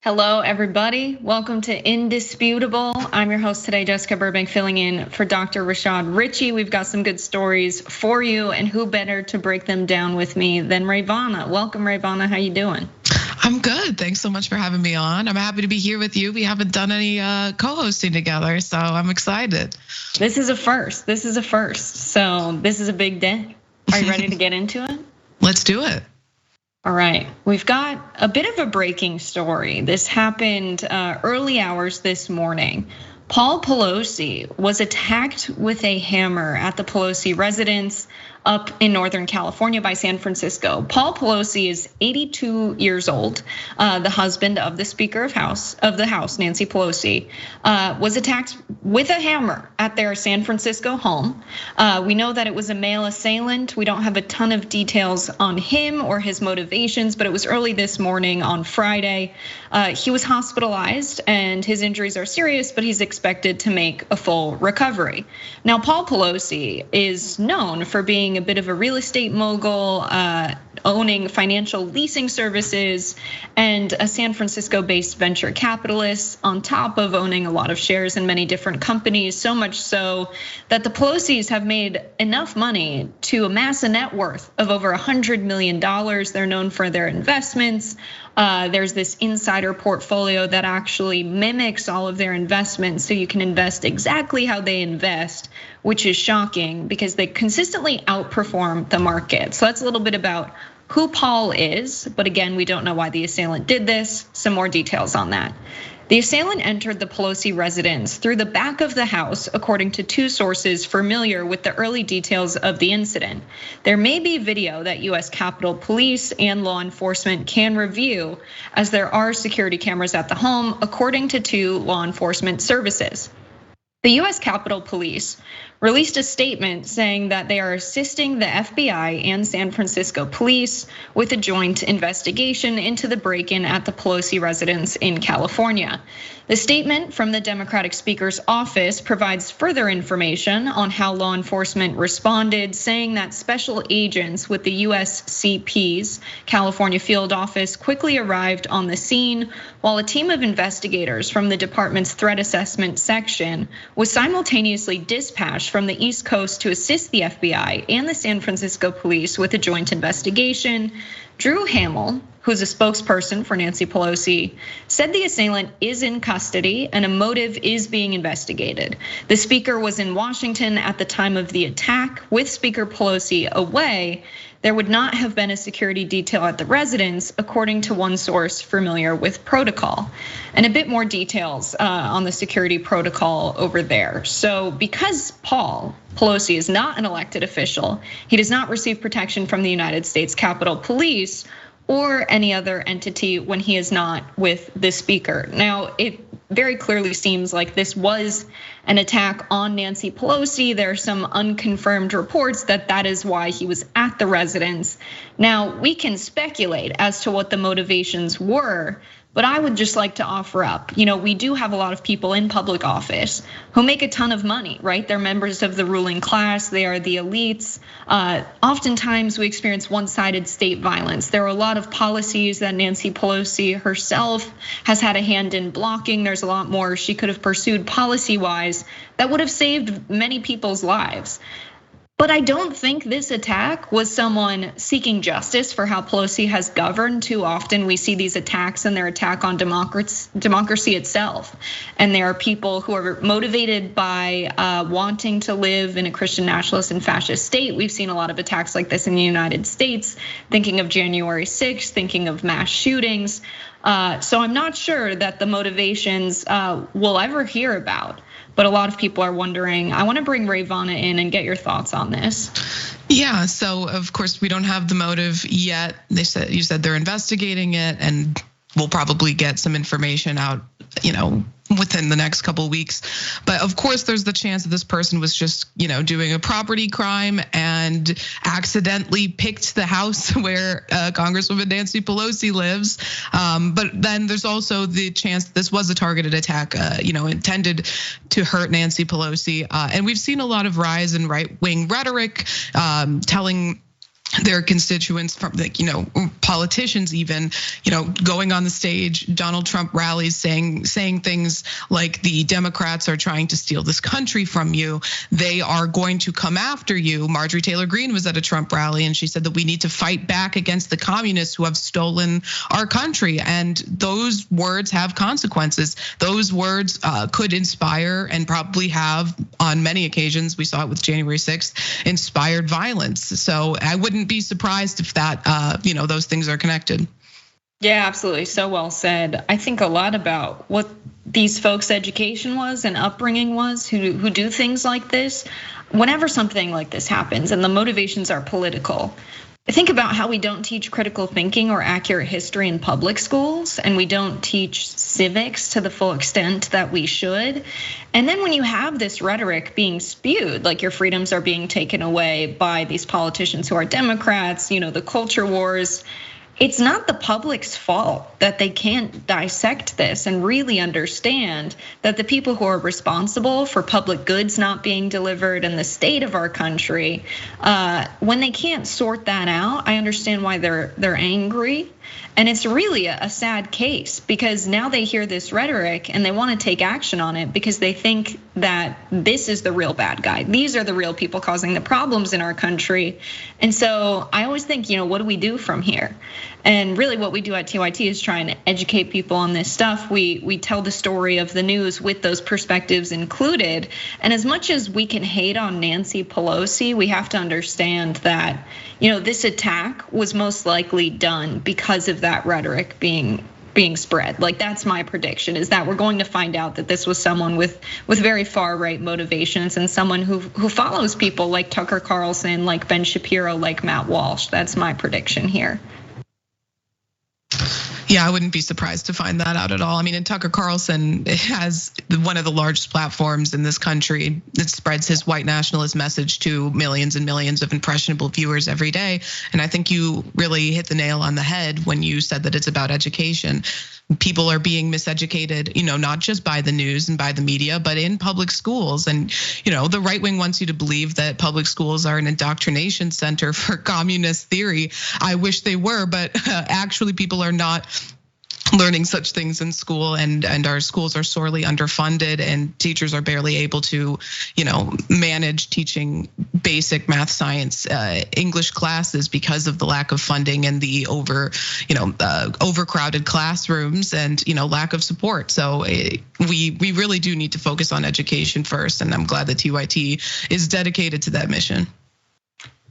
Hello, everybody. Welcome to Indisputable. I'm your host today, Jessica Burbank, filling in for Dr. Richey. We've got some good stories for you, and who better to break them down with me than Rayyvana. Welcome, Rayyvana. How you doing? I'm good. Thanks so much for having me on. I'm happy to be here with you. We haven't done any co-hosting together, so I'm excited. This is a first. So this is a big day. Are you ready to get into it? Let's do it. All right, we've got a bit of a breaking story. This happened early hours this morning. Paul Pelosi was attacked with a hammer at the Pelosi residence up in Northern California by San Francisco. Paul Pelosi is 82 years old. The husband of the Speaker of the House, Nancy Pelosi, was attacked with a hammer at their San Francisco home. We know that it was a male assailant. We don't have a ton of details on him or his motivations, but it was early this morning on Friday. He was hospitalized and his injuries are serious, but he's expected to make a full recovery. Now, Paul Pelosi is known for being a bit of a real estate mogul, owning financial leasing services, and a San Francisco-based venture capitalist, on top of owning a lot of shares in many different companies, so much so that the Pelosis have made enough money to amass a net worth of over $100 million. They're known for their investments. There's this insider portfolio that actually mimics all of their investments, so you can invest exactly how they invest, which is shocking because they consistently outperform the market. So that's a little bit about who Paul is, but again, we don't know why the assailant did this. Some more details on that. The assailant entered the Pelosi residence through the back of the house, according to two sources familiar with the early details of the incident. There may be video that US Capitol Police and law enforcement can review, as there are security cameras at the home, according to two law enforcement services. The US Capitol Police released a statement saying that they are assisting the FBI and San Francisco police with a joint investigation into the break-in at the Pelosi residence in California. The statement from the Democratic Speaker's office provides further information on how law enforcement responded, saying that special agents with the USCP's California field office quickly arrived on the scene, while a team of investigators from the department's threat assessment section was simultaneously dispatched from the East Coast to assist the FBI and the San Francisco police with a joint investigation. Drew Hamill, who's a spokesperson for Nancy Pelosi, said the assailant is in custody and a motive is being investigated. The speaker was in Washington at the time of the attack. With Speaker Pelosi away, there would not have been a security detail at the residence, according to one source familiar with protocol. And a bit more details on the security protocol over there. So because Paul Pelosi is not an elected official, he does not receive protection from the United States Capitol Police or any other entity when he is not with the speaker. Now, it very clearly seems like this was an attack on Nancy Pelosi. There are some unconfirmed reports that that is why he was at the residence. Now, we can speculate as to what the motivations were, but I would just like to offer up, we do have a lot of people in public office who make a ton of money, right? They're members of the ruling class, they are the elites. Oftentimes we experience one-sided state violence. There are a lot of policies that Nancy Pelosi herself has had a hand in blocking. There's a lot more she could have pursued policy-wise that would have saved many people's lives. But I don't think this attack was someone seeking justice for how Pelosi has governed. Too often we see these attacks and their attack on democracy itself. And there are people who are motivated by wanting to live in a Christian nationalist and fascist state. We've seen a lot of attacks like this in the United States, thinking of January 6th, thinking of mass shootings. So I'm not sure that the motivations we'll ever hear about. But a lot of people are wondering. I want to bring Rayyvana in and get your thoughts on this. Yeah, so of course we don't have the motive yet. You said they're investigating it, and we'll probably get some information out, within the next couple of weeks. But of course, there's the chance that this person was just, doing a property crime and accidentally picked the house where Congresswoman Nancy Pelosi lives. But then there's also the chance that this was a targeted attack, intended to hurt Nancy Pelosi. And we've seen a lot of rise in right-wing rhetoric, telling their constituents, from politicians even, going on the stage, Donald Trump rallies saying things like the Democrats are trying to steal this country from you. They are going to come after you. Marjorie Taylor Greene was at a Trump rally and she said that we need to fight back against the communists who have stolen our country. And those words have consequences. Those words could inspire and probably have on many occasions, we saw it with January 6th, inspired violence. So I wouldn't be surprised if that, those things are connected. Yeah, absolutely. So well said. I think a lot about what these folks' education was and upbringing was who do things like this. Whenever something like this happens and the motivations are political, think about how we don't teach critical thinking or accurate history in public schools, and we don't teach civics to the full extent that we should. And then when you have this rhetoric being spewed, like your freedoms are being taken away by these politicians who are Democrats, the culture wars, it's not the public's fault that they can't dissect this and really understand that the people who are responsible for public goods not being delivered and the state of our country, when they can't sort that out, I understand why they're angry. And it's really a sad case because now they hear this rhetoric and they want to take action on it because they think that this is the real bad guy. These are the real people causing the problems in our country. And so I always think, what do we do from here? And really what we do at TYT is try and educate people on this stuff. We tell the story of the news with those perspectives included. And as much as we can hate on Nancy Pelosi, we have to understand that, this attack was most likely done because of that rhetoric being spread. Like that's my prediction, is that we're going to find out that this was someone with very far right motivations and someone who follows people like Tucker Carlson, like Ben Shapiro, like Matt Walsh. That's my prediction here. Yeah, I wouldn't be surprised to find that out at all. I mean, and Tucker Carlson has one of the largest platforms in this country that spreads his white nationalist message to millions and millions of impressionable viewers every day. And I think you really hit the nail on the head when you said that it's about education. People are being miseducated, not just by the news and by the media, but in public schools. And, the right wing wants you to believe that public schools are an indoctrination center for communist theory. I wish they were, but actually people are not learning such things in school, and our schools are sorely underfunded, and teachers are barely able to, manage teaching basic math, science, English classes because of the lack of funding and the overcrowded classrooms and lack of support. So we really do need to focus on education first, and I'm glad that TYT is dedicated to that mission.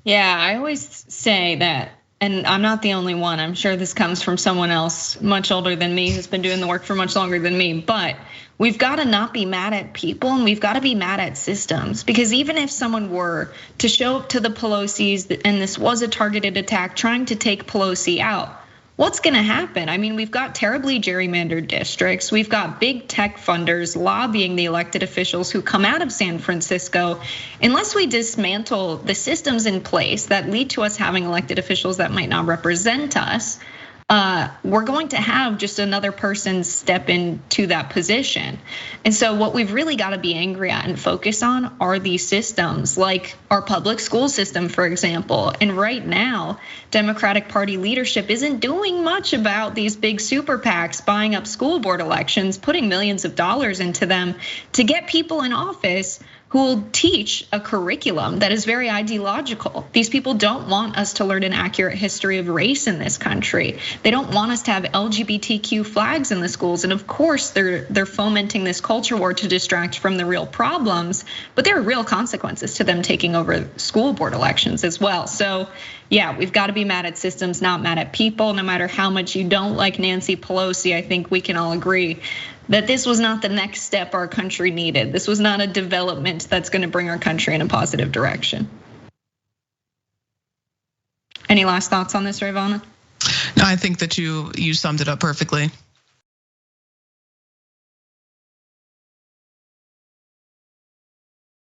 Yeah, I always say that. And I'm not the only one. I'm sure this comes from someone else much older than me who's been doing the work for much longer than me. But we've got to not be mad at people and we've got to be mad at systems. Because even if someone were to show up to the Pelosi's and this was a targeted attack trying to take Pelosi out, what's gonna happen? I mean, we've got terribly gerrymandered districts. We've got big tech funders lobbying the elected officials who come out of San Francisco. Unless we dismantle the systems in place that lead to us having elected officials that might not represent us, we're going to have just another person step into that position. And so what we've really got to be angry at and focus on are these systems, like our public school system, for example. And right now, Democratic Party leadership isn't doing much about these big super PACs buying up school board elections, putting millions of dollars into them to get people in office who will teach a curriculum that is very ideological. These people don't want us to learn an accurate history of race in this country. They don't want us to have LGBTQ flags in the schools. And of course, they're fomenting this culture war to distract from the real problems, but there are real consequences to them taking over school board elections as well. So yeah, we've got to be mad at systems, not mad at people. No matter how much you don't like Nancy Pelosi, I think we can all agree that this was not the next step our country needed. This was not a development that's going to bring our country in a positive direction. Any last thoughts on this, Rayyvana? No, I think that you summed it up perfectly.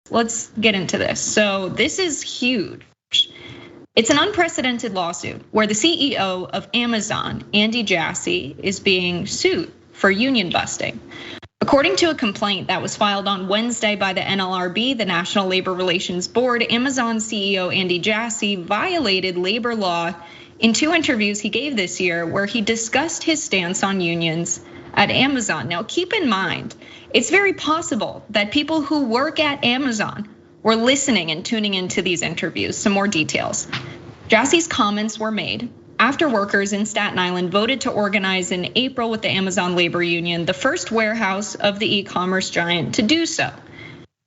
Let's get into this. So this is huge. It's an unprecedented lawsuit where the CEO of Amazon, Andy Jassy, is being sued for union busting. According to a complaint that was filed on Wednesday by the NLRB, the National Labor Relations Board, Amazon CEO Andy Jassy violated labor law in 2 interviews he gave this year where he discussed his stance on unions at Amazon. Now, keep in mind, it's very possible that people who work at Amazon were listening and tuning into these interviews. Some more details. Jassy's comments were made after workers in Staten Island voted to organize in April with the Amazon labor union, the first warehouse of the e-commerce giant to do so.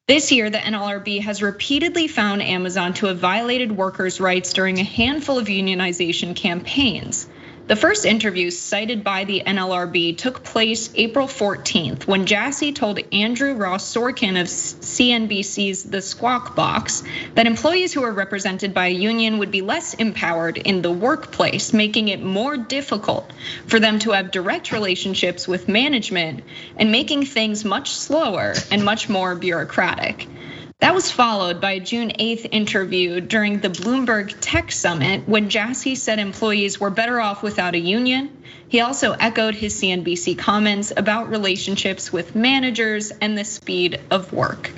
This year, the NLRB has repeatedly found Amazon to have violated workers' rights during a handful of unionization campaigns. The first interview cited by the NLRB took place April 14th when Jassy told Andrew Ross Sorkin of CNBC's The Squawk Box that employees who are represented by a union would be less empowered in the workplace, making it more difficult for them to have direct relationships with management and making things much slower and much more bureaucratic. That was followed by a June 8th interview during the Bloomberg Tech Summit when Jassy said employees were better off without a union. He also echoed his CNBC comments about relationships with managers and the speed of work.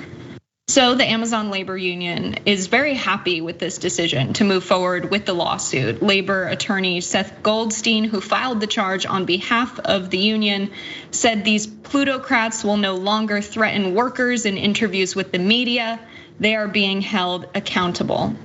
So the Amazon labor union is very happy with this decision to move forward with the lawsuit. Labor attorney Seth Goldstein, who filed the charge on behalf of the union, said these plutocrats will no longer threaten workers in interviews with the media. They are being held accountable.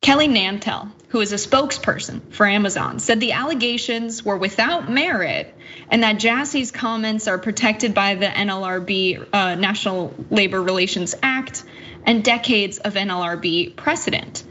Kelly Nantel, who is a spokesperson for Amazon, said the allegations were without merit and that Jassy's comments are protected by the NLRB National Labor Relations Act and decades of NLRB precedent.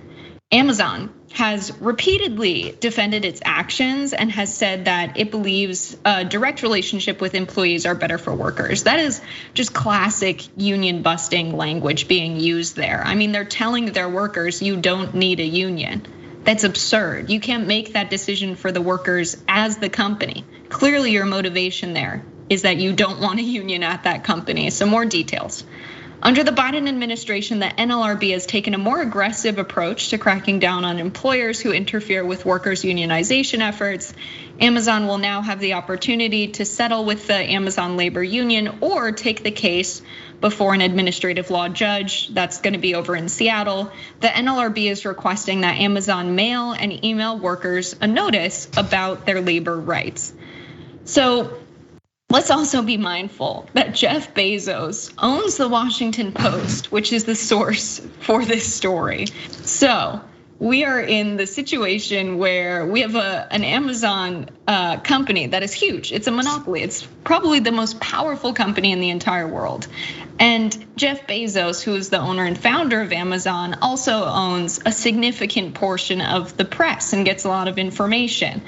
Amazon has repeatedly defended its actions and has said that it believes a direct relationship with employees are better for workers. That is just classic union busting language being used there. I mean, they're telling their workers you don't need a union. That's absurd. You can't make that decision for the workers as the company. Clearly your motivation there is that you don't want a union at that company. Some more details. Under the Biden administration, the NLRB has taken a more aggressive approach to cracking down on employers who interfere with workers' unionization efforts. Amazon will now have the opportunity to settle with the Amazon labor union or take the case before an administrative law judge. That's going to be over in Seattle. The NLRB is requesting that Amazon mail and email workers a notice about their labor rights. So let's also be mindful that Jeff Bezos owns the Washington Post, which is the source for this story. So we are in the situation where we have an Amazon company that is huge. It's a monopoly. It's probably the most powerful company in the entire world. And Jeff Bezos, who is the owner and founder of Amazon, also owns a significant portion of the press and gets a lot of information.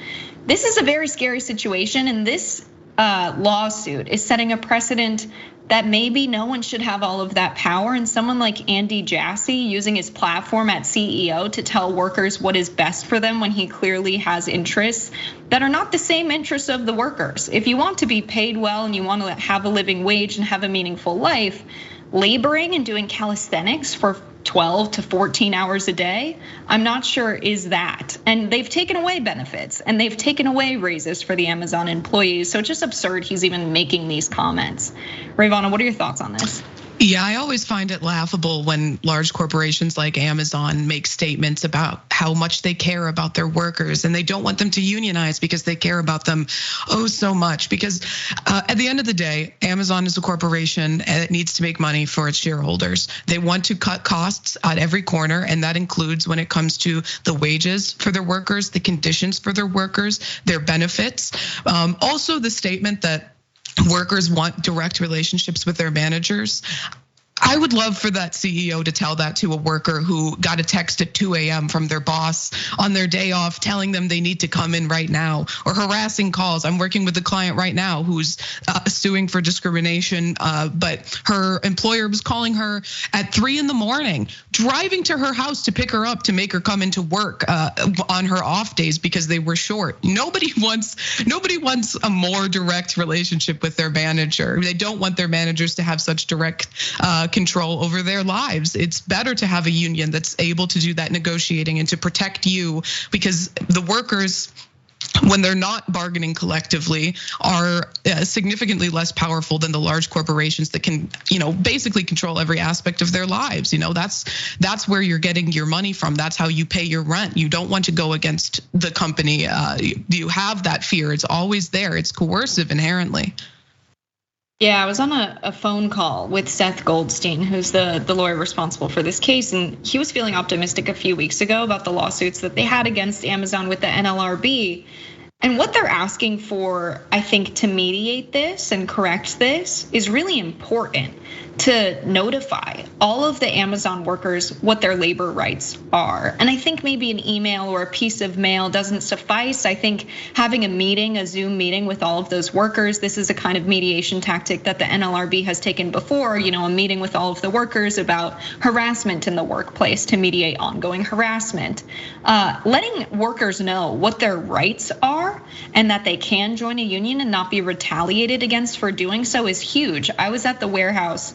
This is a very scary situation, and this lawsuit is setting a precedent that maybe no one should have all of that power, and someone like Andy Jassy using his platform at CEO to tell workers what is best for them when he clearly has interests that are not the same interests of the workers. If you want to be paid well and you want to have a living wage and have a meaningful life, laboring and doing calisthenics for 12 to 14 hours a day, I'm not sure is that. And they've taken away benefits and they've taken away raises for the Amazon employees. So it's just absurd he's even making these comments. Rayyvana, what are your thoughts on this? Yeah, I always find it laughable when large corporations like Amazon make statements about how much they care about their workers and they don't want them to unionize because they care about them oh so much. Because at the end of the day, Amazon is a corporation and it needs to make money for its shareholders. They want to cut costs at every corner, and that includes when it comes to the wages for their workers, the conditions for their workers, their benefits. Also the statement that workers want direct relationships with their managers. I would love for that CEO to tell that to a worker who got a text at 2 a.m. from their boss on their day off telling them they need to come in right now, or harassing calls. I'm working with a client right now who's suing for discrimination, but her employer was calling her at 3 a.m, driving to her house to pick her up to make her come into work on her off days because they were short. Nobody wants a more direct relationship with their manager. They don't want their managers to have such direct control over their lives. It's better to have a union that's able to do that negotiating and to protect you, because the workers when they're not bargaining collectively, are significantly less powerful than the large corporations that can, basically control every aspect of their lives. That's where you're getting your money from. That's how you pay your rent. You don't want to go against the company. You have that fear. It's always there. It's coercive inherently. Yeah, I was on a phone call with Seth Goldstein, who's the lawyer responsible for this case, and he was feeling optimistic a few weeks ago about the lawsuits that they had against Amazon with the NLRB. And what they're asking for, I think, to mediate this and correct this is really important, to notify all of the Amazon workers what their labor rights are. And I think maybe an email or a piece of mail doesn't suffice. I think having a meeting, a Zoom meeting with all of those workers, this is a kind of mediation tactic that the NLRB has taken before, a meeting with all of the workers about harassment in the workplace to mediate ongoing harassment. Letting workers know what their rights are and that they can join a union and not be retaliated against for doing so is huge. I was at the warehouse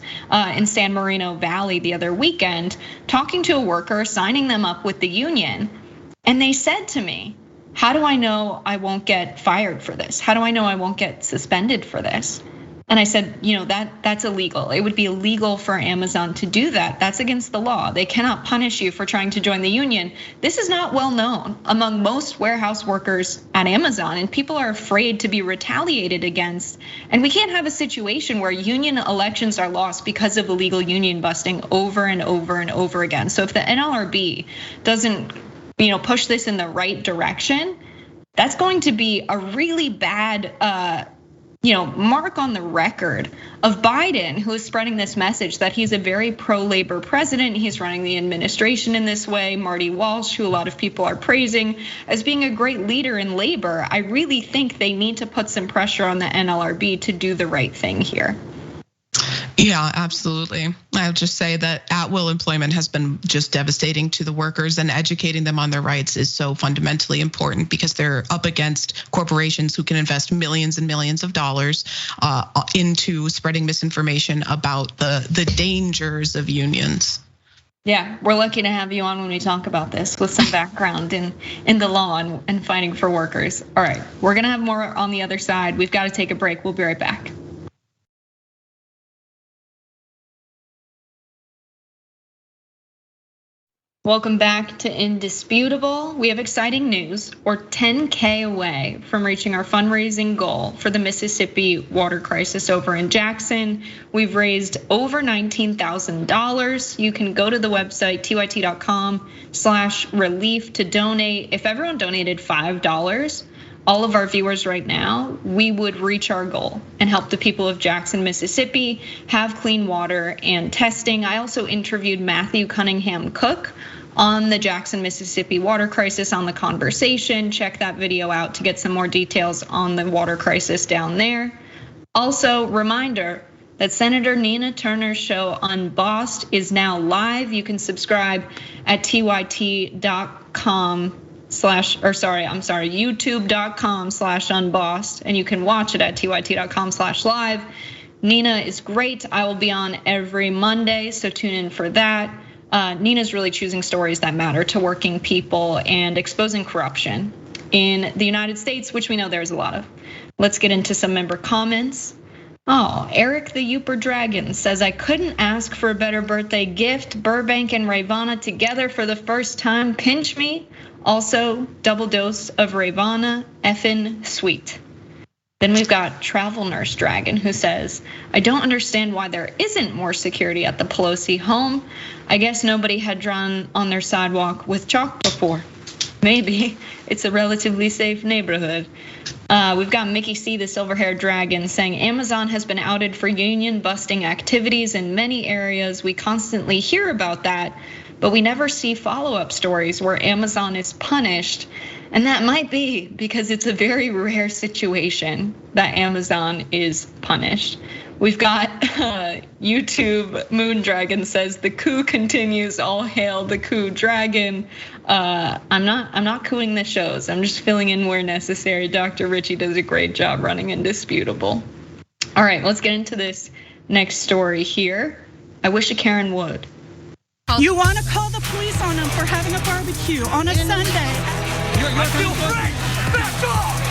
in San Marino Valley the other weekend, talking to a worker, signing them up with the union. And they said to me, how do I know I won't get fired for this? How do I know I won't get suspended for this? And I said, that's illegal. It would be illegal for Amazon to do that. That's against the law. They cannot punish you for trying to join the union. This is not well known among most warehouse workers at Amazon, and people are afraid to be retaliated against. And we can't have a situation where union elections are lost because of illegal union busting over and over and over again. So if the NLRB doesn't, push this in the right direction, that's going to be a really bad, mark on the record of Biden, who is spreading this message that he's a very pro-labor president. He's running the administration in this way. Marty Walsh, who a lot of people are praising as being a great leader in labor. I really think they need to put some pressure on the NLRB to do the right thing here. Yeah, absolutely. I'll just say that at-will employment has been just devastating to the workers, and educating them on their rights is so fundamentally important because they're up against corporations who can invest millions and millions of dollars into spreading misinformation about the dangers of unions. Yeah, we're lucky to have you on when we talk about this with some background in the law and fighting for workers. All right, we're gonna have more on the other side. We've got to take a break. We'll be right back. Welcome back to Indisputable. We have exciting news. We're 10K away from reaching our fundraising goal for the Mississippi water crisis over in Jackson. We've raised over $19,000. You can go to the website tyt.com/relief to donate. If everyone donated $5, all of our viewers right now, we would reach our goal and help the people of Jackson, Mississippi have clean water and testing. I also interviewed Matthew Cunningham Cook on the Jackson, Mississippi water crisis on The Conversation. Check that video out to get some more details on the water crisis down there. Also, reminder that Senator Nina Turner's show Unbossed is now live. You can subscribe at youtube.com/unbossed, and you can watch it at tyt.com/live. Nina is great. I will be on every Monday, so tune in for that. Nina's really choosing stories that matter to working people and exposing corruption in the United States, which we know there's a lot of. Let's get into some member comments. Oh, Eric the Youper Dragon says, I couldn't ask for a better birthday gift. Burbank and Rayyvana together for the first time. Pinch me. Also, double dose of Rayyvana, effin' sweet. Then we've got Travel Nurse Dragon who says, I don't understand why there isn't more security at the Pelosi home. I guess nobody had drawn on their sidewalk with chalk before. Maybe it's a relatively safe neighborhood. We've got Mickey C, the silver-haired dragon, saying Amazon has been outed for union busting activities in many areas. We constantly hear about that, but we never see follow-up stories where Amazon is punished. And that might be because it's a very rare situation that Amazon is punished. We've got YouTube Moon Dragon says the coup continues. All hail the coup dragon. I'm not cooing the shows. I'm just filling in where necessary. Dr. Richey does a great job running Indisputable. All right, let's get into this next story here. I wish a Karen would. You want to call the police on them for having a barbecue on a Sunday? I feel great! Back off!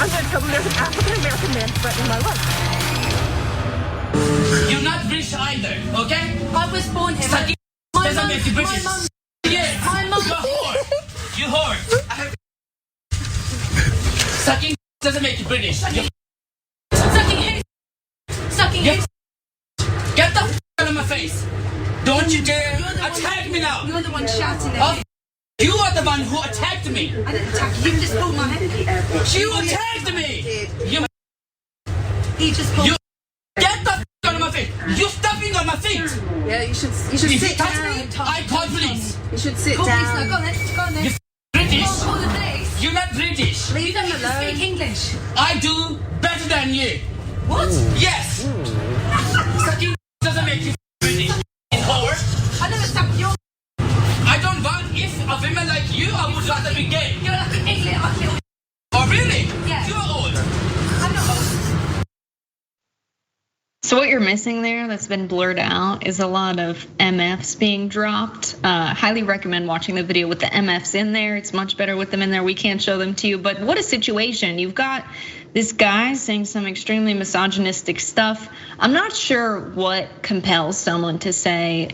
I'm going to tell them there's an African-American man threatening my life. You're not British either, okay? I was born here. Sucking doesn't make you British. My mum. Yeah, My mum. you're a whore. You whore. Sucking doesn't make you British. Sucking his. Sucking his. Get the out of my face. Don't you dare attack me now. You're the one shouting at me. You are the one who attacked me. I didn't attack you. You just pulled my head. You attacked me. You He just pulled. get the out of my face. You're stepping on my feet. Yeah, you should If you sit touch down. me, I call police. You should sit Call police now. down. Go on then. Go on then. You're British. Call the police. You're not British. You don't even speak English. I do better than you. What? Yes. Sucking doesn't make you British. Whore. I never sucked your. I don't want. If a woman like you, I would rather be gay. You're like an idiot. Oh really? Yeah. You're old. I'm not old. So what you're missing there that's been blurred out is a lot of MFs being dropped. Highly recommend watching the video with the MFs in there. It's much better with them in there. We can't show them to you, but what a situation. You've got this guy saying some extremely misogynistic stuff. I'm not sure what compels someone to say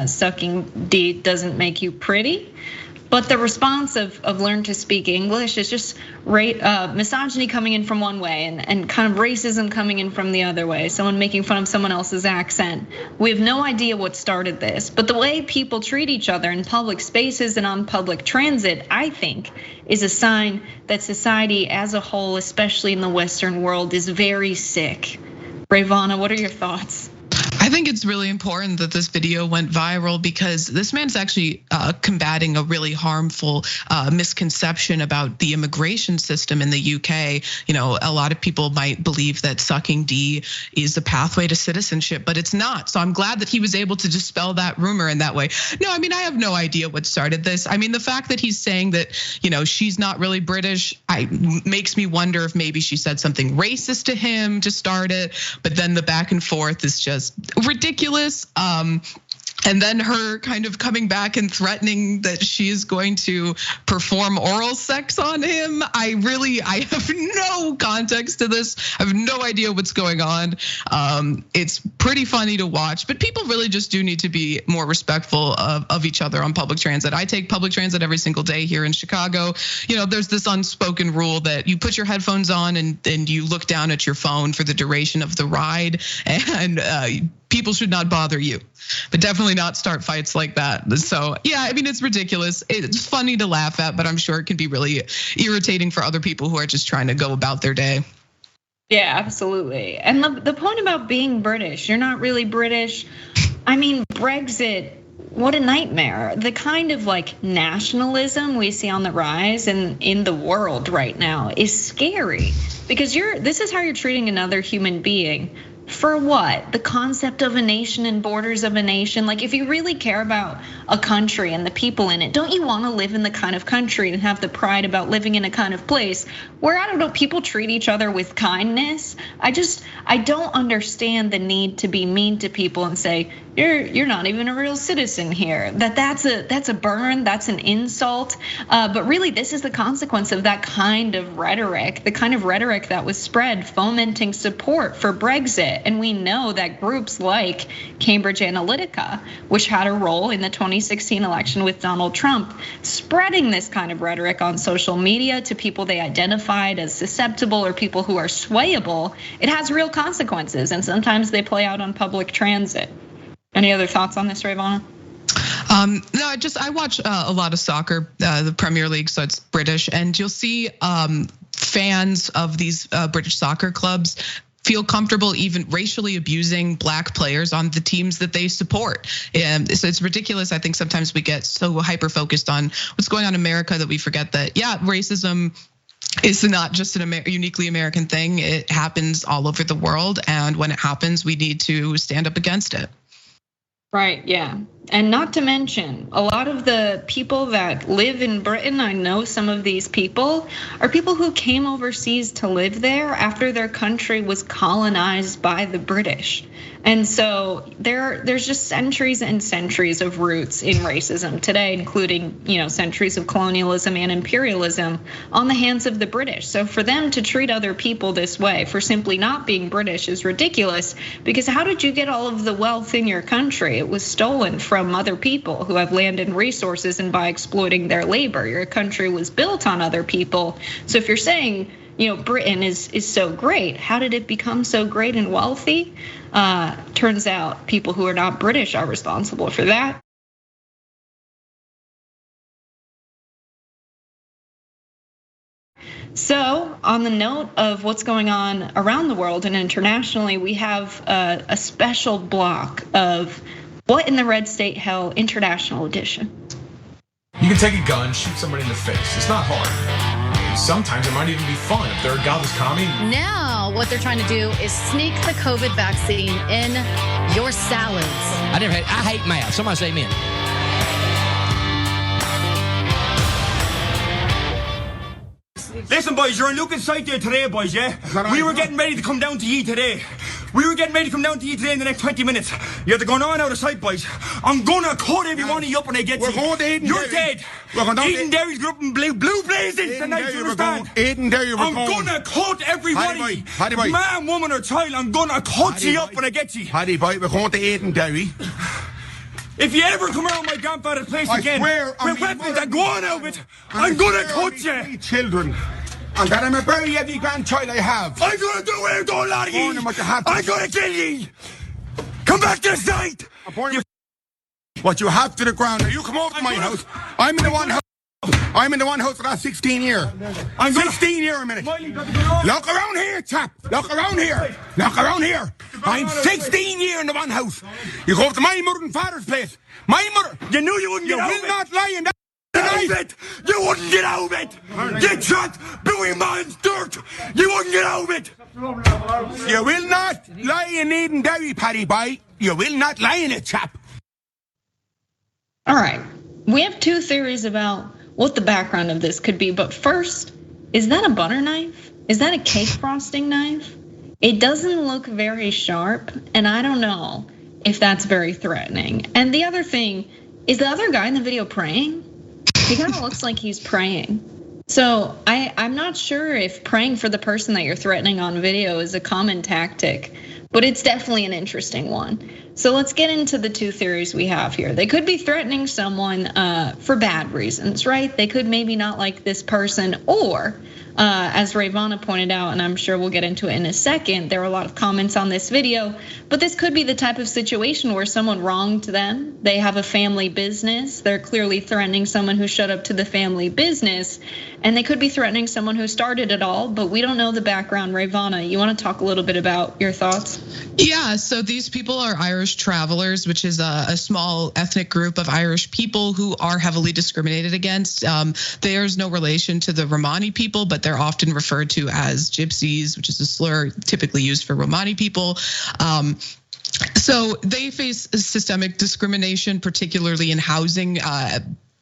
sucking D doesn't make you pretty. But the response of learn to speak English is just misogyny coming in from one way and kind of racism coming in from the other way. Someone making fun of someone else's accent. We have no idea what started this, but the way people treat each other in public spaces and on public transit, I think, is a sign that society as a whole, especially in the Western world, is very sick. Rayyvana, what are your thoughts? I think it's really important that this video went viral because this man's actually combating a really harmful misconception about the immigration system in the UK. You know, a lot of people might believe that sucking D is a pathway to citizenship, but it's not. So I'm glad that he was able to dispel that rumor in that way. No, I mean, I have no idea what started this. I mean, the fact that he's saying that, you know, she's not really British, makes me wonder if maybe she said something racist to him to start it, but then the back and forth is just ridiculous. And then her kind of coming back and threatening that she is going to perform oral sex on him. I have no context to this. I have no idea what's going on. It's pretty funny to watch, but people really just do need to be more respectful of each other on public transit. I take public transit every single day here in Chicago. You know, there's this unspoken rule that you put your headphones on and you look down at your phone for the duration of the ride, and people should not bother you, but definitely not start fights like that. So yeah, I mean, it's ridiculous. It's funny to laugh at, but I'm sure it can be really irritating for other people who are just trying to go about their day. Yeah, absolutely. And the point about being British, you're not really British. I mean, Brexit, what a nightmare. The kind of like nationalism we see on the rise in the world right now is scary because this is how you're treating another human being. For what? The concept of a nation and borders of a nation. Like if you really care about a country and the people in it, don't you want to live in the kind of country and have the pride about living in a kind of place where, I don't know, people treat each other with kindness? I don't understand the need to be mean to people and say, you're not even a real citizen here. That's a burn, that's an insult. But really this is the consequence of that kind of rhetoric, the kind of rhetoric that was spread fomenting support for Brexit. And we know that groups like Cambridge Analytica, which had a role in the 2016 election with Donald Trump, spreading this kind of rhetoric on social media to people they identified as susceptible or people who are swayable, it has real consequences. And sometimes they play out on public transit. Any other thoughts on this, Rayyvana? No, I watch a lot of soccer, the Premier League, so it's British, and you'll see fans of these British soccer clubs feel comfortable even racially abusing black players on the teams that they support. And so it's ridiculous. I think sometimes we get so hyper focused on what's going on in America that we forget that, yeah, racism is not just a uniquely American thing. It happens all over the world. And when it happens, we need to stand up against it. Right, yeah. And not to mention, a lot of the people that live in Britain, I know some of these people, are people who came overseas to live there after their country was colonized by the British. And so there's just centuries and centuries of roots in racism today, including, centuries of colonialism and imperialism on the hands of the British. So for them to treat other people this way for simply not being British is ridiculous, because how did you get all of the wealth in your country? It was stolen from other people who have land and resources, and by exploiting their labor. Your country was built on other people. So if you're saying, Britain is so great, how did it become so great and wealthy? Turns out people who are not British are responsible for that. So on the note of what's going on around the world and internationally, we have a special block of What in the Red State Hell International Edition. You can take a gun, shoot somebody in the face. It's not hard. Sometimes it might even be fun if they're a godless commie. Now, what they're trying to do is sneak the COVID vaccine in your salads. I hate math. Somebody say amen. Listen, boys, you're in Lucan's site there today, boys, yeah? We were getting ready to come down to ye today. In the next 20 minutes. You have to go on out of sight, boys. I'm gonna cut every one of you up when I get to you. Going to Eden. You're dead. Eden Derry's going up in blue blazes tonight, you understand? Eden Derry, I'm gonna cut everybody. Man, woman, or child, I'm gonna cut you up when I get to you. Paddy boy, we're going to Eden Derry. If you ever come around my grandfather's place again, with weapons and go on out of it, I'm gonna cut you. Children. And that I'm a bury every grandchild I have. I'm gonna do it, don't lie to ye. I'm gonna kill ye. Come back to the site. What you have to the ground. Now you come over to my house. I'm in the one house for that 16 year. I'm 16 year a minute. Look around here, chap. Look around here. I'm 16 year in the one house. You go up to my mother and father's place. My mother. You knew you wouldn't get out of it. You will not lie in that. You wouldn't get out of it. You trapped Billy Man's dirt. You wouldn't get out of it. You will not lie in Eden Derry, Paddy boy. You will not lie in it, chap. All right, we have two theories about what the background of this could be. But first, is that a butter knife? Is that a cake frosting knife? It doesn't look very sharp, and I don't know if that's very threatening. And the other thing, is the other guy in the video praying? He kind of looks like he's praying. So I'm not sure if praying for the person that you're threatening on video is a common tactic, but it's definitely an interesting one. So let's get into the two theories we have here. They could be threatening someone for bad reasons, right? They could maybe not like this person, or as Rayyvana pointed out, and I'm sure we'll get into it in a second, there are a lot of comments on this video, but this could be the type of situation where someone wronged them. They have a family business. They're clearly threatening someone who showed up to the family business, and they could be threatening someone who started it all, but we don't know the background. Rayyvana, you want to talk a little bit about your thoughts? Yeah, so these people are Irish travelers, which is a small ethnic group of Irish people who are heavily discriminated against. There's no relation to the Romani people, but they're often referred to as gypsies, which is a slur typically used for Romani people. So they face systemic discrimination, particularly in housing.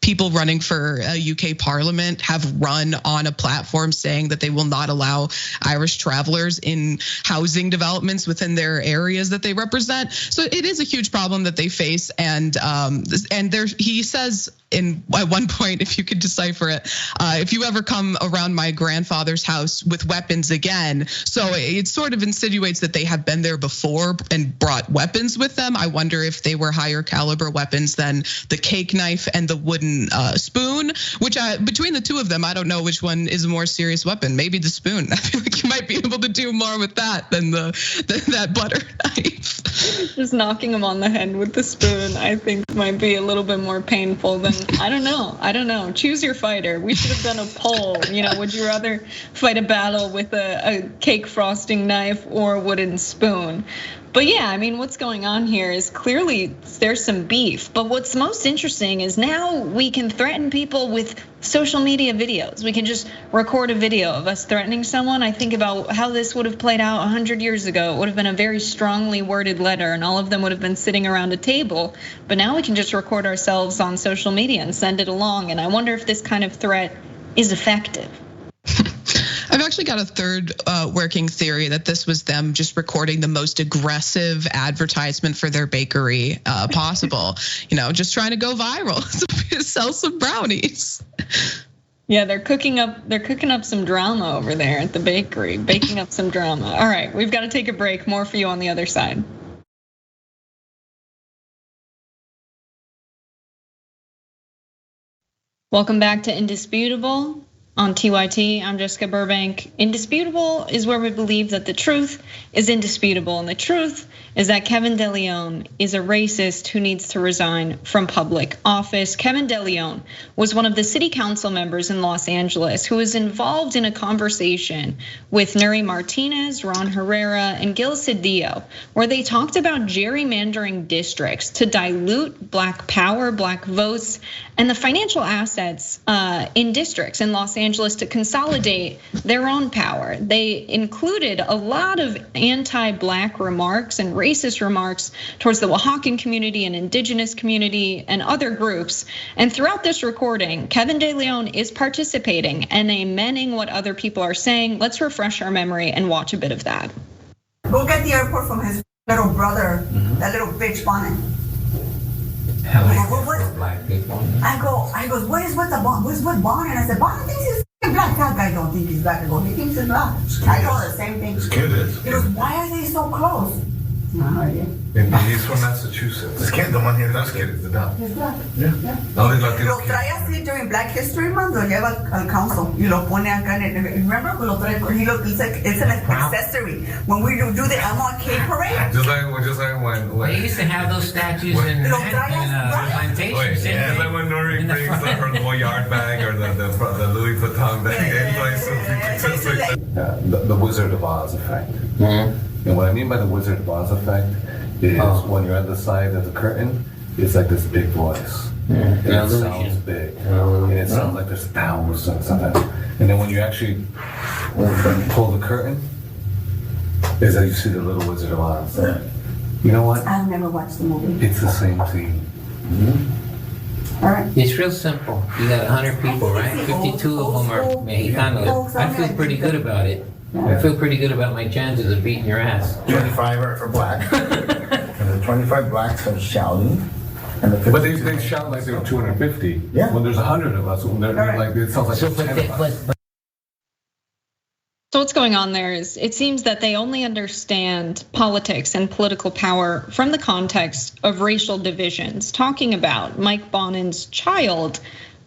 People running for a UK Parliament have run on a platform saying that they will not allow Irish travelers in housing developments within their areas that they represent. So it is a huge problem that they face. And there, he says at one point, if you could decipher it, if you ever come around my grandfather's house with weapons again. So it sort of insinuates that they have been there before and brought weapons with them. I wonder if they were higher caliber weapons than the cake knife and the wooden spoon, which between the two of them, I don't know which one is a more serious weapon. Maybe the spoon. I feel like you might be able to do more with that than that butter knife. Just knocking him on the head with the spoon, I think might be a little bit more painful than, I don't know. Choose your fighter. We should have done a poll. Would you rather fight a battle with a cake frosting knife or a wooden spoon? But yeah, I mean, what's going on here is clearly there's some beef. But what's most interesting is now we can threaten people with social media videos. We can just record a video of us threatening someone. I think about how this would have played out 100 years ago. It would have been a very strongly worded letter, and all of them would have been sitting around a table. But now we can just record ourselves on social media and send it along. And I wonder if this kind of threat is effective. I've actually got a third working theory that this was them just recording the most aggressive advertisement for their bakery possible. Just trying to go viral, sell some brownies. Yeah, they're cooking up some drama over there at the bakery, baking up some drama. All right, we've got to take a break. More for you on the other side. Welcome back to Indisputable on TYT. I'm Jessica Burbank. Indisputable is where we believe that the truth is indisputable, and the truth is that Kevin DeLeon is a racist who needs to resign from public office. Kevin DeLeon was one of the city council members in Los Angeles who was involved in a conversation with Nuri Martinez, Ron Herrera, and Gil Cedillo, where they talked about gerrymandering districts to dilute Black power, Black votes, and the financial assets in districts in Los Angeles to consolidate their own power. They included a lot of anti-Black remarks and racist remarks towards the Oaxacan community and indigenous community and other groups. And throughout this recording, Kevin DeLeon is participating and amending what other people are saying. Let's refresh our memory and watch a bit of that. Go get the airport from his little brother, that little bitch Bonnet. What? Black people. I go, what is with the Bonnet? What's with Bonnet? I said, Bonnet thinks he's black. That guy don't think he's black. I go, he thinks he's black. I told her the same thing. This kid is. He goes, why are they so close? And he's from Massachusetts. This kid, the one here, this kid is the dumb. He's black. Yeah. No, they like Lo trae así during Black History Month, lo lleva al council y lo pone acá en el, remember? Lo trae, it's an accessory. When we do the MLK parade. Just like when they used to have those statues in plantations. Yeah, like when Nuri brings her Voyard bag or the Louis Vuitton bag. The Wizard of Oz effect. And what I mean by the Wizard of Oz effect is when you're on the side of the curtain, it's like this big voice. And it sounds big. And it sounds like there's thousands of it. And then when you actually pull the curtain, is that you see the little Wizard of Oz. You know what? I've never watched the movie. It's the same thing. All right. It's real simple. You got 100 people, right? 52 of them are Mexicanos. I feel pretty good about it. I feel pretty good about my chances of beating your ass. 25 are black. And the 25 blacks are shouting. And but they shout like there were 250. Yeah. When there's 100 of us, when they're like it sounds like So, 10 of us. So what's going on there is it seems that they only understand politics and political power from the context of racial divisions, talking about Mike Bonnen's child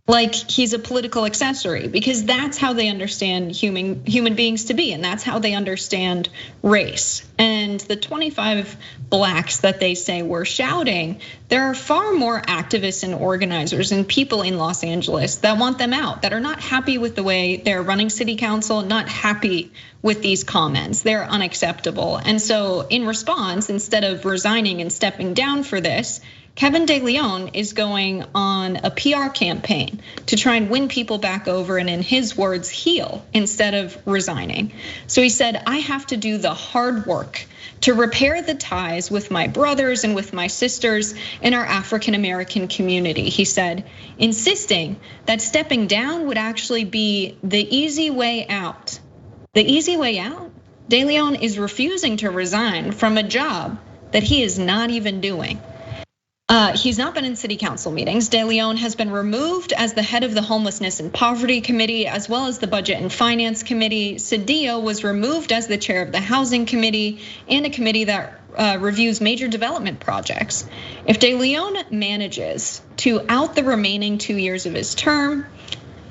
like he's a political accessory, because that's how they understand human beings to be, and that's how they understand race. And the 25 blacks that they say were shouting, there are far more activists and organizers and people in Los Angeles that want them out, that are not happy with the way they're running city council, not happy with these comments. They're unacceptable. And so in response, instead of resigning and stepping down for this, Kevin DeLeon is going on a PR campaign to try and win people back over and, in his words, heal instead of resigning. So he said, I have to do the hard work to repair the ties with my brothers and with my sisters in our African American community. He said, insisting that stepping down would actually be the easy way out. The easy way out? DeLeon is refusing to resign from a job that he is not even doing. He's not been in city council meetings. DeLeon has been removed as the head of the Homelessness and Poverty Committee, as well as the Budget and Finance Committee. Cedillo was removed as the chair of the Housing Committee and a committee that reviews major development projects. If DeLeon manages to out the remaining 2 years of his term,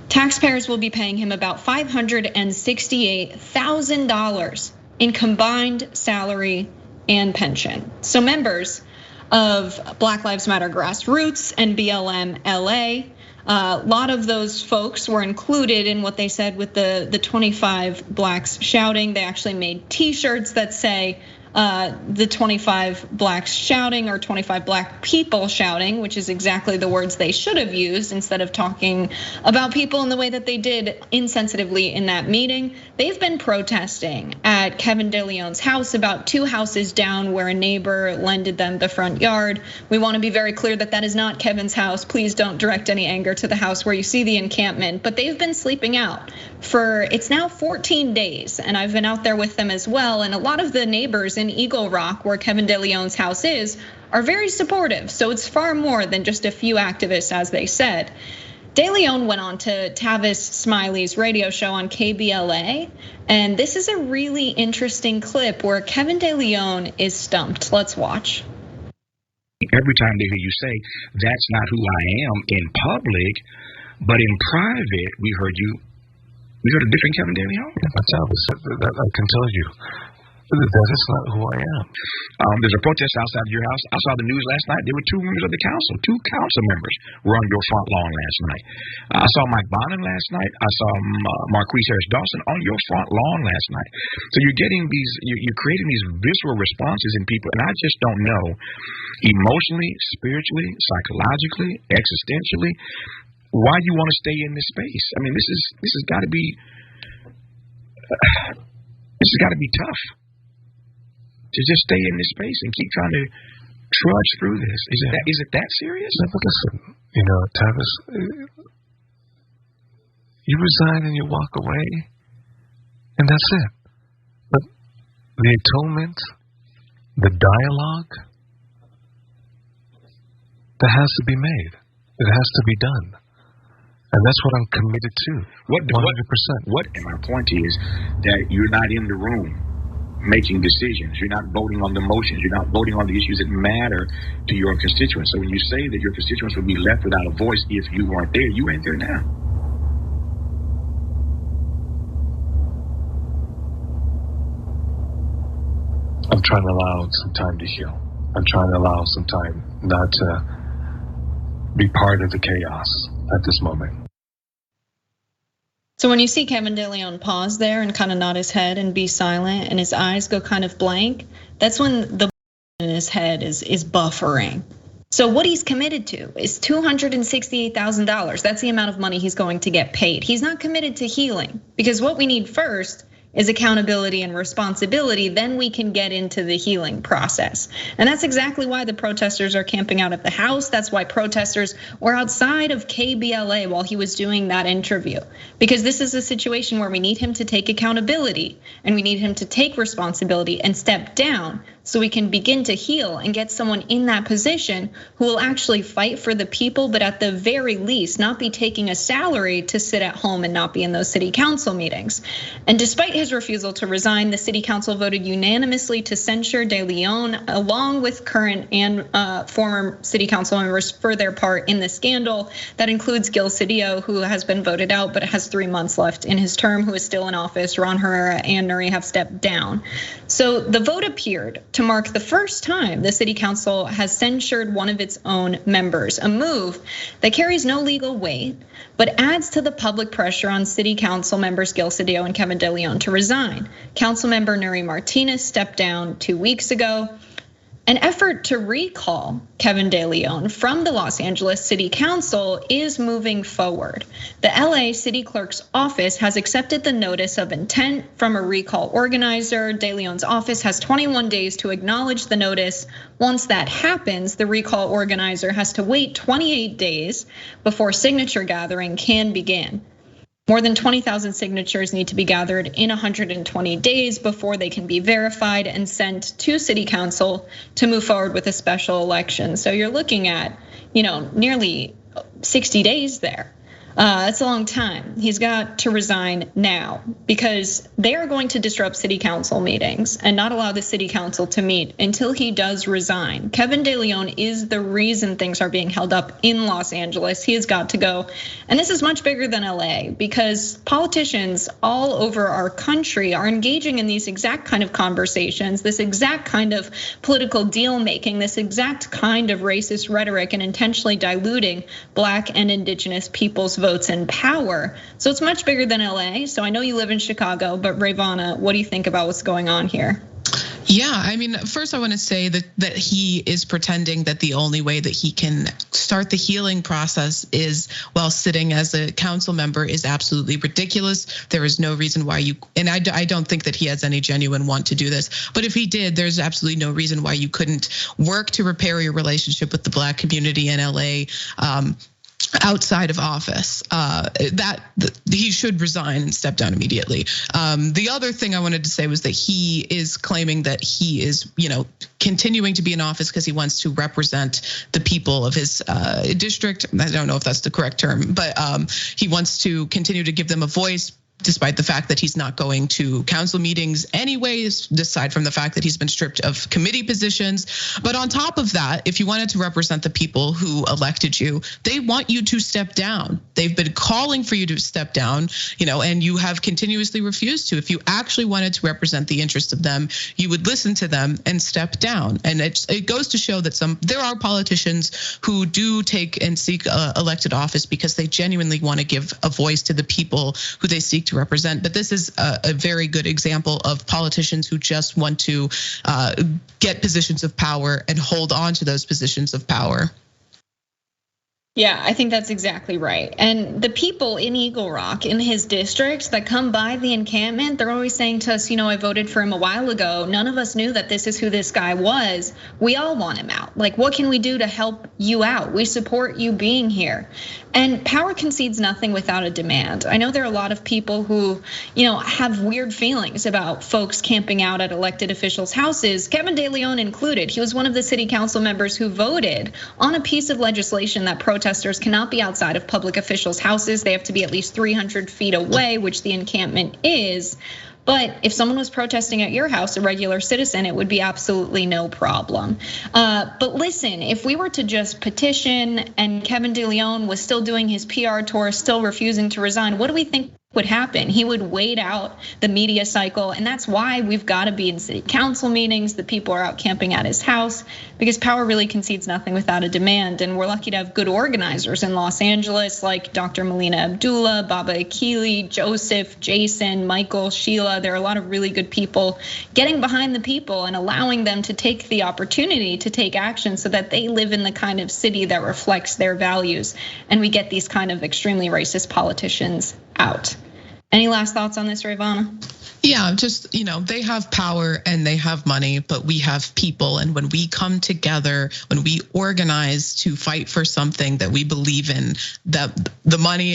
taxpayers will be paying him about $568,000 in combined salary and pension. So members of Black Lives Matter Grassroots and BLM LA, a lot of those folks were included in what they said with the 25 blacks shouting. They actually made T-shirts that say, the 25 blacks shouting or 25 black people shouting, which is exactly the words they should have used instead of talking about people in the way that they did insensitively in that meeting. They've been protesting at Kevin De Leon's house, about 2 houses down, where a neighbor lended them the front yard. We want to be very clear that that is not Kevin's house. Please don't direct any anger to the house where you see the encampment, but they've been sleeping out for, it's now 14 days, and I've been out there with them as well. And a lot of the neighbors in Eagle Rock, where Kevin De Leon's house is, are very supportive. So it's far more than just a few activists, as they said. De Leon went on to Tavis Smiley's radio show on KBLA, and this is a really interesting clip where Kevin De Leon is stumped. Let's watch. Every time they hear you say, that's not who I am in public, but in private, we heard a different Kevin De Leon. I can tell you, that is not who I am. There's a protest outside of your house. I saw the news last night. There were 2 members of the council, 2 council members were on your front lawn last night. I saw Mike Bonin last night. I saw Marquise Harris Dawson on your front lawn last night. So you're getting you're creating these visceral responses in people, and I just don't know, emotionally, spiritually, psychologically, existentially, why you want to stay in this space. I mean, this has got to be tough to just stay in this space and keep trying to trudge through this. Is it that serious? No, but listen, Tavis, you resign and you walk away, and that's it. But the atonement, the dialogue, that has to be made. It has to be done. And that's what I'm committed to, 100%. And my point is that you're not in the room making decisions. You're not voting on the motions. You're not voting on the issues that matter to your constituents. So when you say that your constituents would be left without a voice if you weren't there, you ain't there now. I'm trying to allow some time to heal. I'm trying to allow some time not to be part of the chaos at this moment. So when you see Kevin De Leon pause there and kind of nod his head and be silent and his eyes go kind of blank, that's when the in his head is buffering. So what he's committed to is $268,000. That's the amount of money he's going to get paid. He's not committed to healing, because what we need first is accountability and responsibility. Then we can get into the healing process. And that's exactly why the protesters are camping out at the house. That's why protesters were outside of KBLA while he was doing that interview. Because this is a situation where we need him to take accountability and we need him to take responsibility and step down, so we can begin to heal and get someone in that position who will actually fight for the people, but at the very least not be taking a salary to sit at home and not be in those city council meetings. And despite his refusal to resign, the city council voted unanimously to censure De Leon, along with current and former city council members for their part in the scandal. That includes Gil Cedillo, who has been voted out but has 3 months left in his term, who is still in office. Ron Herrera and Nuri have stepped down. So the vote appeared to mark the first time the city council has censured one of its own members, a move that carries no legal weight, but adds to the public pressure on city council members Gil Cedillo and Kevin De Leon to resign. Councilmember Nuri Martinez stepped down 2 weeks ago. An effort to recall Kevin De Leon from the Los Angeles City Council is moving forward. The LA City Clerk's office has accepted the notice of intent from a recall organizer. De Leon's office has 21 days to acknowledge the notice. Once that happens, the recall organizer has to wait 28 days before signature gathering can begin. More than 20,000 signatures need to be gathered in 120 days before they can be verified and sent to city council to move forward with a special election. So you're looking at, nearly 60 days there. That's a long time. He's got to resign now, because they are going to disrupt city council meetings and not allow the city council to meet until he does resign. Kevin De Leon is the reason things are being held up in Los Angeles. He has got to go. And this is much bigger than LA, because politicians all over our country are engaging in these exact kind of conversations, this exact kind of political deal making, this exact kind of racist rhetoric, and intentionally diluting Black and Indigenous people's votes and power. So it's much bigger than LA. So I know you live in Chicago, but Rayyvana, what do you think about what's going on here? Yeah, I mean, first I want to say that he is pretending that the only way that he can start the healing process is while sitting as a council member is absolutely ridiculous. There is no reason why and I don't think that he has any genuine want to do this. But if he did, there's absolutely no reason why you couldn't work to repair your relationship with the Black community in LA. Outside of office, he should resign and step down immediately. The other thing I wanted to say was that he is claiming that he is, continuing to be in office because he wants to represent the people of his district. I don't know if that's the correct term, but he wants to continue to give them a voice, despite the fact that he's not going to council meetings anyways, aside from the fact that he's been stripped of committee positions. But on top of that, if you wanted to represent the people who elected you, they want you to step down. They've been calling for you to step down, and you have continuously refused to. If you actually wanted to represent the interests of them, you would listen to them and step down. And it goes to show that there are politicians who do take and seek elected office because they genuinely want to give a voice to the people who they seek to represent. But this is a very good example of politicians who just want to get positions of power and hold on to those positions of power. Yeah, I think that's exactly right. And the people in Eagle Rock, in his districts that come by the encampment, they're always saying to us, I voted for him a while ago. None of us knew that this is who this guy was. We all want him out. Like, what can we do to help you out? We support you being here. And power concedes nothing without a demand. I know there are a lot of people who, have weird feelings about folks camping out at elected officials' houses, Kevin De Leon included. He was one of the city council members who voted on a piece of legislation that protesters cannot be outside of public officials' houses. They have to be at least 300 feet away, which the encampment is. But if someone was protesting at your house, a regular citizen, it would be absolutely no problem. But listen, if we were to just petition and Kevin De Leon was still doing his PR tour, still refusing to resign, what do we think would happen? He would wait out the media cycle. And that's why we've got to be in city council meetings. The people are out camping at his house because power really concedes nothing without a demand. And we're lucky to have good organizers in Los Angeles like Dr. Melina Abdullah, Baba Akili, Joseph, Jason, Michael, Sheila. There are a lot of really good people getting behind the people and allowing them to take the opportunity to take action so that they live in the kind of city that reflects their values. And we get these kind of extremely racist politicians out. Any last thoughts on this, Rayyvana? Yeah, just, they have power and they have money, but we have people. And when we come together, when we organize to fight for something that we believe in, that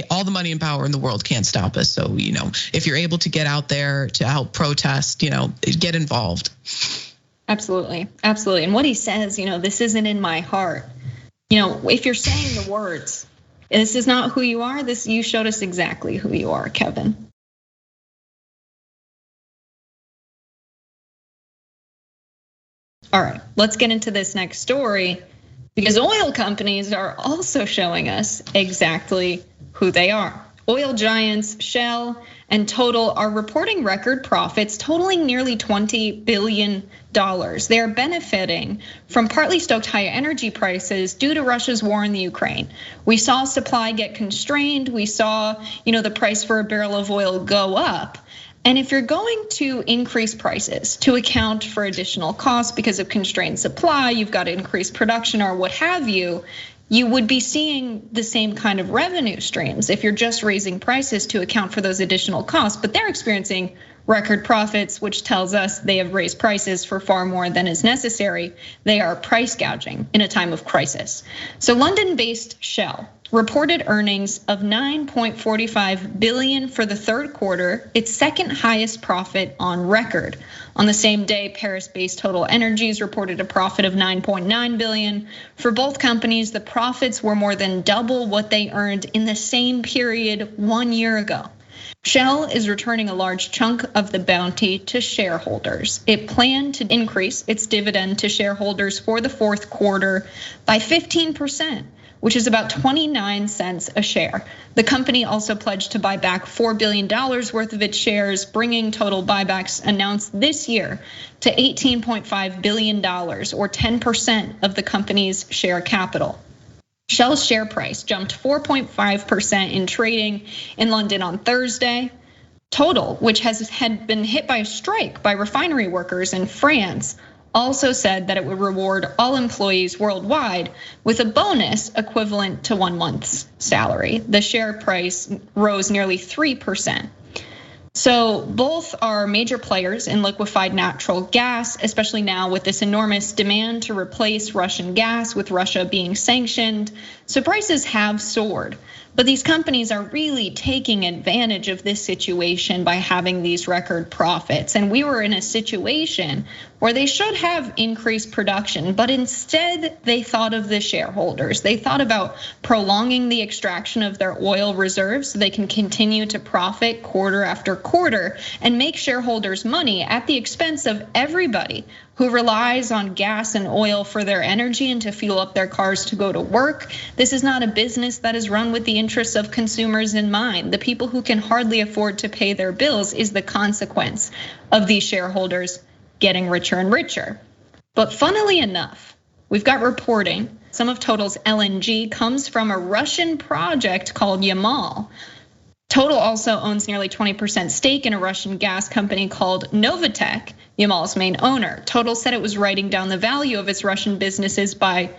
all the money and power in the world can't stop us. So, if you're able to get out there to help protest, get involved. Absolutely, absolutely. And what he says, this isn't in my heart. If you're saying the words, this is not who you are. You showed us exactly who you are, Kevin. All right, let's get into this next story because oil companies are also showing us exactly who they are. Oil giants Shell and Total are reporting record profits totaling nearly $20 billion. They are benefiting from partly stoked higher energy prices due to Russia's war in the Ukraine. We saw supply get constrained. We saw, the price for a barrel of oil go up. And if you're going to increase prices to account for additional costs because of constrained supply, you've got to increase production or what have you, you would be seeing the same kind of revenue streams if you're just raising prices to account for those additional costs. But they're experiencing record profits, which tells us they have raised prices for far more than is necessary. They are price gouging in a time of crisis. So London-based Shell reported earnings of $9.45 billion for the third quarter, its second highest profit on record. On the same day, Paris-based Total Energies reported a profit of $9.9 billion. For both companies, the profits were more than double what they earned in the same period 1 year ago. Shell is returning a large chunk of the bounty to shareholders. It planned to increase its dividend to shareholders for the fourth quarter by 15%. Which is about 29 cents a share. The company also pledged to buy back $4 billion worth of its shares, bringing total buybacks announced this year to $18.5 billion, or 10% of the company's share capital. Shell's share price jumped 4.5% in trading in London on Thursday. Total, which had been hit by a strike by refinery workers in France, also said that it would reward all employees worldwide with a bonus equivalent to 1 month's salary. The share price rose nearly 3%. So both are major players in liquefied natural gas, especially now with this enormous demand to replace Russian gas with Russia being sanctioned. So prices have soared. But these companies are really taking advantage of this situation by having these record profits. And we were in a situation where they should have increased production, but instead they thought of the shareholders. They thought about prolonging the extraction of their oil reserves so they can continue to profit quarter after quarter and make shareholders money at the expense of everybody who relies on gas and oil for their energy and to fuel up their cars to go to work. This is not a business that is run with the interests of consumers in mind. The people who can hardly afford to pay their bills is the consequence of these shareholders getting richer and richer. But funnily enough, we've got reporting. Some of Total's LNG comes from a Russian project called Yamal. Total also owns nearly 20% stake in a Russian gas company called Novatek, Yamal's main owner. Total said it was writing down the value of its Russian businesses by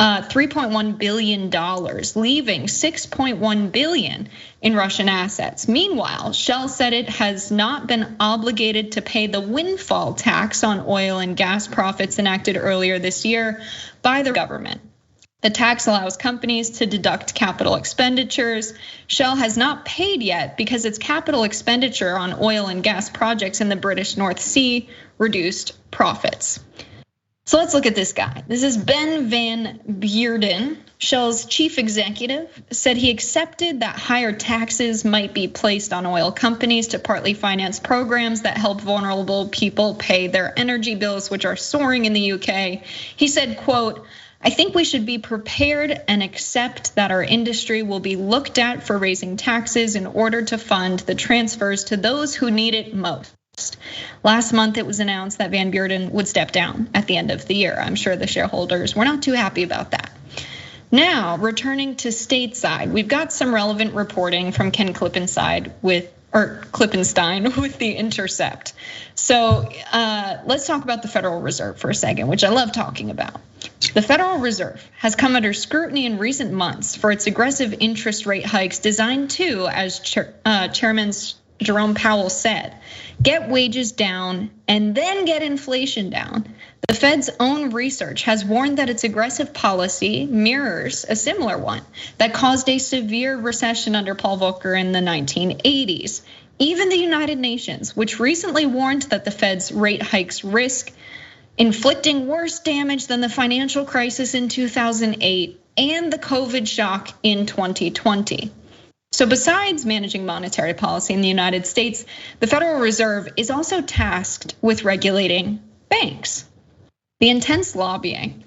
$3.1 billion, leaving $6.1 billion in Russian assets. Meanwhile, Shell said it has not been obligated to pay the windfall tax on oil and gas profits enacted earlier this year by the government. The tax allows companies to deduct capital expenditures. Shell has not paid yet because its capital expenditure on oil and gas projects in the British North Sea reduced profits. So let's look at this guy. This is Ben van Beurden, Shell's chief executive, said he accepted that higher taxes might be placed on oil companies to partly finance programs that help vulnerable people pay their energy bills, which are soaring in the UK. He said, quote, "I think we should be prepared and accept that our industry will be looked at for raising taxes in order to fund the transfers to those who need it most." Last month, it was announced that Van Beurden would step down at the end of the year. I'm sure the shareholders were not too happy about that. Now, returning to stateside, we've got some relevant reporting from Ken Klippenstein with The Intercept. So let's talk about the Federal Reserve for a second, which I love talking about. The Federal Reserve has come under scrutiny in recent months for its aggressive interest rate hikes designed to, as Chairman Jerome Powell said, get wages down and then get inflation down. The Fed's own research has warned that its aggressive policy mirrors a similar one that caused a severe recession under Paul Volcker in the 1980s. Even the United Nations, which recently warned that the Fed's rate hikes risk inflicting worse damage than the financial crisis in 2008 and the COVID shock in 2020. So besides managing monetary policy in the United States, the Federal Reserve is also tasked with regulating banks. The intense lobbying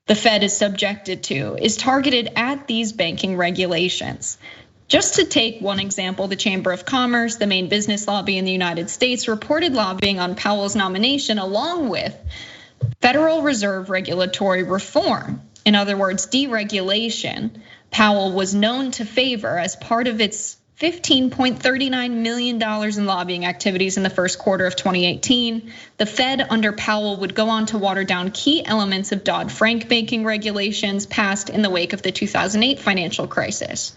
the Fed is subjected to is targeted at these banking regulations. Just to take one example, the Chamber of Commerce, the main business lobby in the United States, reported lobbying on Powell's nomination along with Federal Reserve regulatory reform. In other words, deregulation. Powell was known to favor as part of its $15.39 million in lobbying activities in the first quarter of 2018. The Fed under Powell would go on to water down key elements of Dodd-Frank banking regulations passed in the wake of the 2008 financial crisis.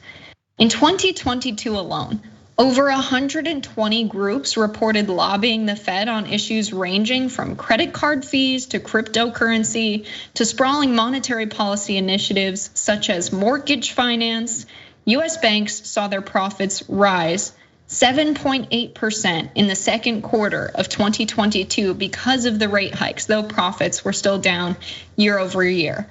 In 2022 alone, over 120 groups reported lobbying the Fed on issues ranging from credit card fees to cryptocurrency to sprawling monetary policy initiatives such as mortgage finance. US banks saw their profits rise 7.8% in the second quarter of 2022 because of the rate hikes, though profits were still down year over year.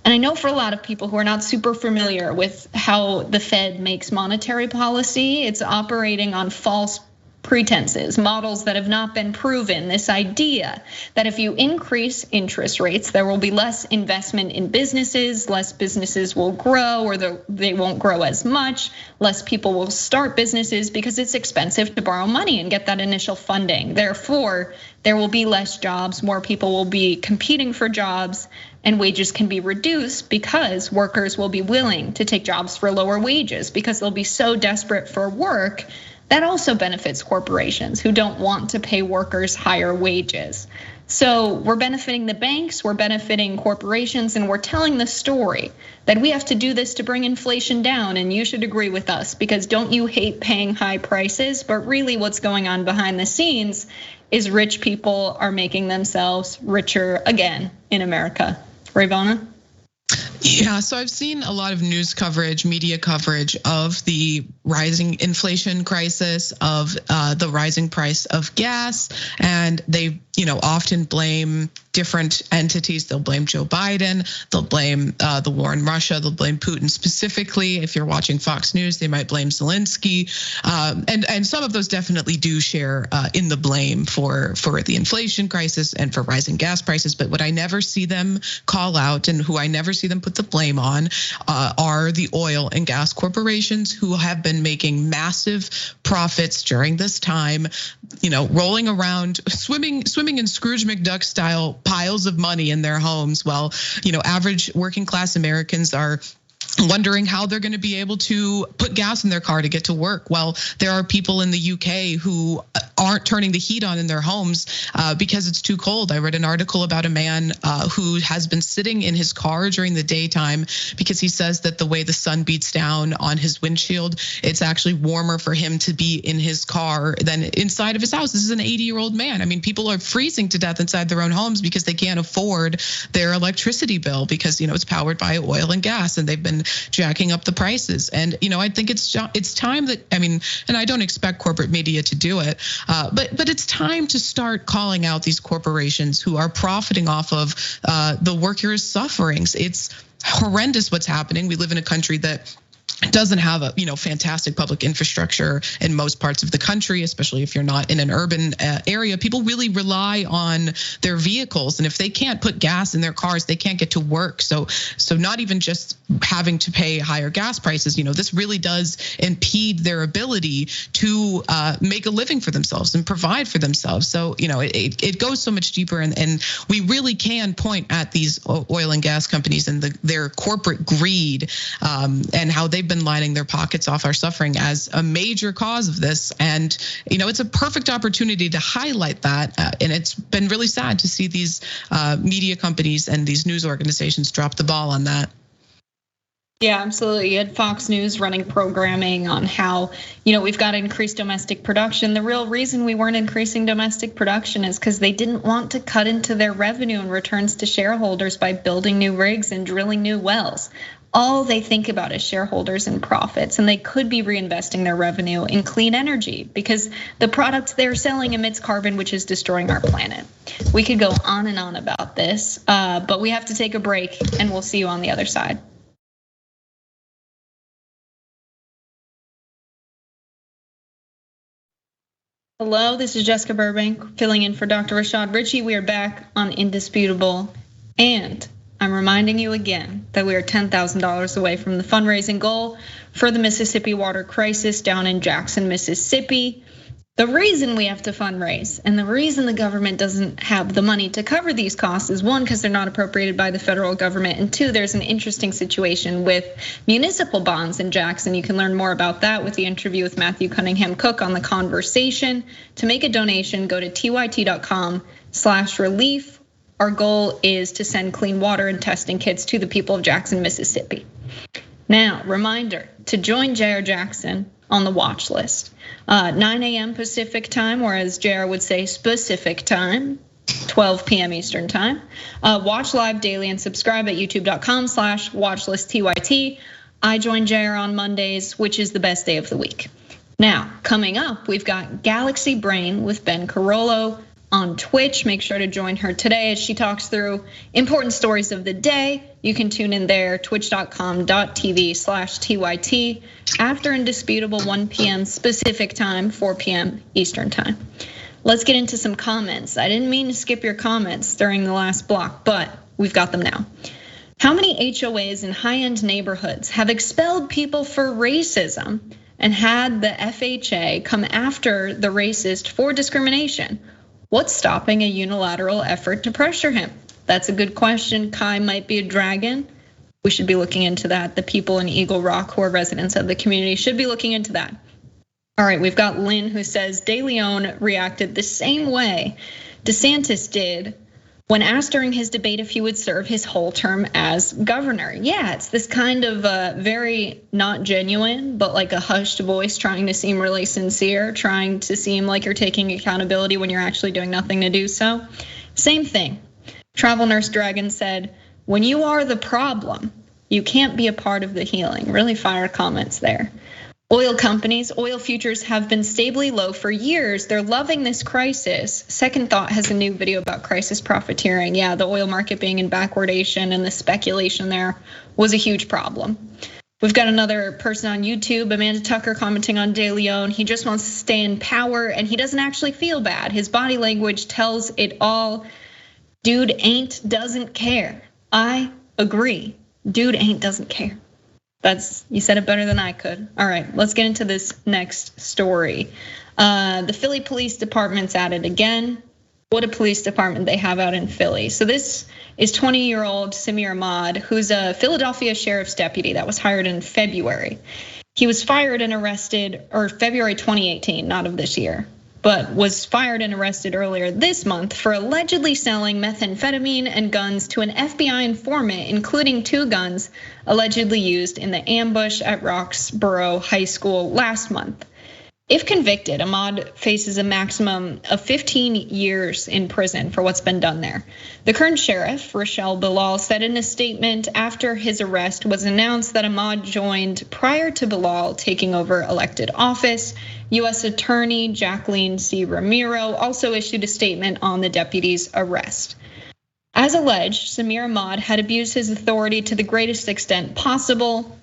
And I know for a lot of people who are not super familiar with how the Fed makes monetary policy, it's operating on false pretenses, models that have not been proven. This idea that if you increase interest rates, there will be less investment in businesses, less businesses will grow or they won't grow as much, less people will start businesses because it's expensive to borrow money and get that initial funding. Therefore, there will be less jobs, more people will be competing for jobs, and wages can be reduced because workers will be willing to take jobs for lower wages because they'll be so desperate for work that also benefits corporations who don't want to pay workers higher wages. So we're benefiting the banks, we're benefiting corporations, and we're telling the story that we have to do this to bring inflation down. And you should agree with us, because don't you hate paying high prices? But really what's going on behind the scenes is rich people are making themselves richer again in America. Rayyvana? Yeah, so I've seen a lot of news coverage, media coverage of the rising inflation crisis, of the rising price of gas, and they, often blame different entities. They'll blame Joe Biden, they'll blame the war in Russia, they'll blame Putin specifically. If you're watching Fox News, they might blame Zelensky, and some of those definitely do share in the blame for the inflation crisis and for rising gas prices. But what I never see them call out, and who I never see them put the blame on, are the oil and gas corporations who have been making massive profits during this time, rolling around, swimming in Scrooge McDuck style piles of money in their homes, while average working class Americans are wondering how they're going to be able to put gas in their car to get to work. Well, there are people in the UK who aren't turning the heat on in their homes because it's too cold. I read an article about a man who has been sitting in his car during the daytime because he says that the way the sun beats down on his windshield, it's actually warmer for him to be in his car than inside of his house. This is an 80-year-old man. I mean, people are freezing to death inside their own homes because they can't afford their electricity bill because, it's powered by oil and gas, and they've been jacking up the prices. And I think it's time that, and I don't expect corporate media to do it, but it's time to start calling out these corporations who are profiting off of the workers' sufferings. It's horrendous what's happening. We live in a country that doesn't have a fantastic public infrastructure in most parts of the country, especially if you're not in an urban area. People really rely on their vehicles, and if they can't put gas in their cars, they can't get to work. So not even just having to pay higher gas prices, this really does impede their ability to make a living for themselves and provide for themselves. So it goes so much deeper, and we really can point at these oil and gas companies and their corporate greed and how they've been lining their pockets off our suffering as a major cause of this. And it's a perfect opportunity to highlight that, and it's been really sad to see these media companies and these news organizations drop the ball on that. Yeah, absolutely. You had Fox News running programming on how, we've got to increase domestic production. The real reason we weren't increasing domestic production is because they didn't want to cut into their revenue and returns to shareholders by building new rigs and drilling new wells. All they think about is shareholders and profits, and they could be reinvesting their revenue in clean energy because the products they're selling emits carbon, which is destroying our planet. We could go on and on about this, but we have to take a break, and we'll see you on the other side. Hello, this is Jessica Burbank filling in for Dr. Rashad Richey. We are back on Indisputable, and I'm reminding you again that we are $10,000 away from the fundraising goal for the Mississippi water crisis down in Jackson, Mississippi. The reason we have to fundraise and the reason the government doesn't have the money to cover these costs is one, because they're not appropriated by the federal government, and two, there's an interesting situation with municipal bonds in Jackson. You can learn more about that with the interview with Matthew Cunningham Cook on The Conversation. To make a donation, go to tyt.com/relief. Our goal is to send clean water and testing kits to the people of Jackson, Mississippi. Now, reminder to join JR Jackson on the watch list. 9 a.m. Pacific time, or as JR would say, specific time, 12 p.m. Eastern time. Watch live daily and subscribe at youtube.com/watchlisttyt. I join JR on Mondays, which is the best day of the week. Now, coming up, we've got Galaxy Brain with Ben Carollo on Twitch. Make sure to join her today as she talks through important stories of the day. You can tune in there, twitch.com/TVT. After Indisputable, 1 p.m. Pacific time, 4 p.m. Eastern time. Let's get into some comments. I didn't mean to skip your comments during the last block, but we've got them now. How many HOAs in high-end neighborhoods have expelled people for racism and had the FHA come after the racist for discrimination? What's stopping a unilateral effort to pressure him? That's a good question. Kai might be a dragon. We should be looking into that. The people in Eagle Rock who are residents of the community should be looking into that. All right, we've got Lynn who says De Leon reacted the same way DeSantis did when asked during his debate if he would serve his whole term as governor. Yeah, it's this kind of very not genuine, but like a hushed voice trying to seem really sincere, trying to seem like you're taking accountability when you're actually doing nothing to do so. Same thing. Travel Nurse Dragon said, when you are the problem, you can't be a part of the healing. Really fire comments there. Oil companies, oil futures have been stably low for years. They're loving this crisis. Second Thought has a new video about crisis profiteering. Yeah, the oil market being in backwardation and the speculation there was a huge problem. We've got another person on YouTube, Amanda Tucker, commenting on De Leon. He just wants to stay in power and he doesn't actually feel bad. His body language tells it all. Dude doesn't care. I agree. Dude doesn't care. You said it better than I could. All right, let's get into this next story. The Philly Police Department's at it again. What a police department they have out in Philly. So this is 20-year-old Samir Ahmad, who's a Philadelphia sheriff's deputy that was hired in February. He was fired and arrested, or February 2018, not of this year, but was fired and arrested earlier this month for allegedly selling methamphetamine and guns to an FBI informant, including 2 guns allegedly used in the ambush at Roxborough High School last month. If convicted, Ahmad faces a maximum of 15 years in prison for what's been done there. The current sheriff, Rochelle Bilal, said in a statement after his arrest was announced that Ahmad joined prior to Bilal taking over elected office. U.S. Attorney Jacqueline C. Ramiro also issued a statement on the deputy's arrest. As alleged, Samir Ahmad had abused his authority to the greatest extent possible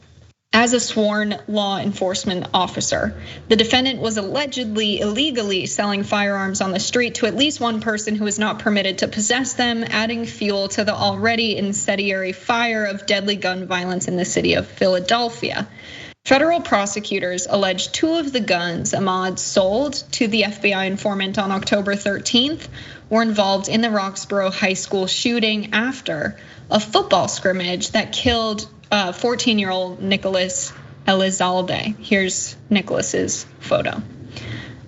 as a sworn law enforcement officer. The defendant was allegedly illegally selling firearms on the street to at least one person who was not permitted to possess them, adding fuel to the already incendiary fire of deadly gun violence in the city of Philadelphia. Federal prosecutors alleged 2 of the guns Ahmad sold to the FBI informant on October 13th were involved in the Roxborough High School shooting after a football scrimmage that killed 14-year-old Nicholas Elizalde. Here's Nicholas's photo.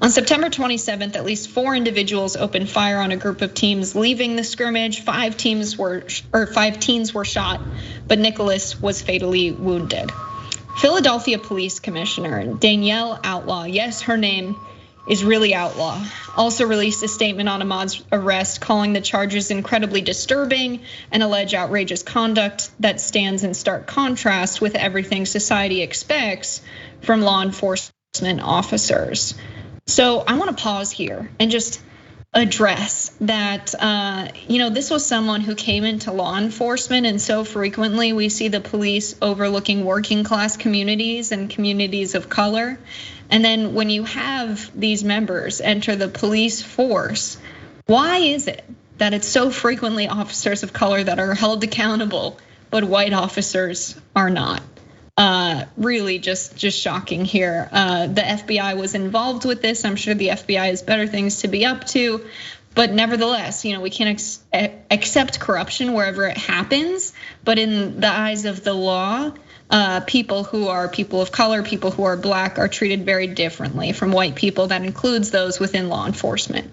On September 27th, at least 4 individuals opened fire on a group of teams leaving the scrimmage. 5 teens were shot, but Nicholas was fatally wounded. Philadelphia Police Commissioner Danielle Outlaw, yes, her name is really Outlaw, also released a statement on Ahmad's arrest, calling the charges incredibly disturbing and alleged outrageous conduct that stands in stark contrast with everything society expects from law enforcement officers. So I want to pause here and just address that, this was someone who came into law enforcement, and so frequently we see the police overlooking working class communities and communities of color. And then when you have these members enter the police force, why is it that it's so frequently officers of color that are held accountable, but white officers are not? Really just shocking here. The FBI was involved with this. I'm sure the FBI has better things to be up to, but nevertheless, we can't accept corruption wherever it happens. But in the eyes of the law, people who are people of color, people who are black are treated very differently from white people. That includes those within law enforcement.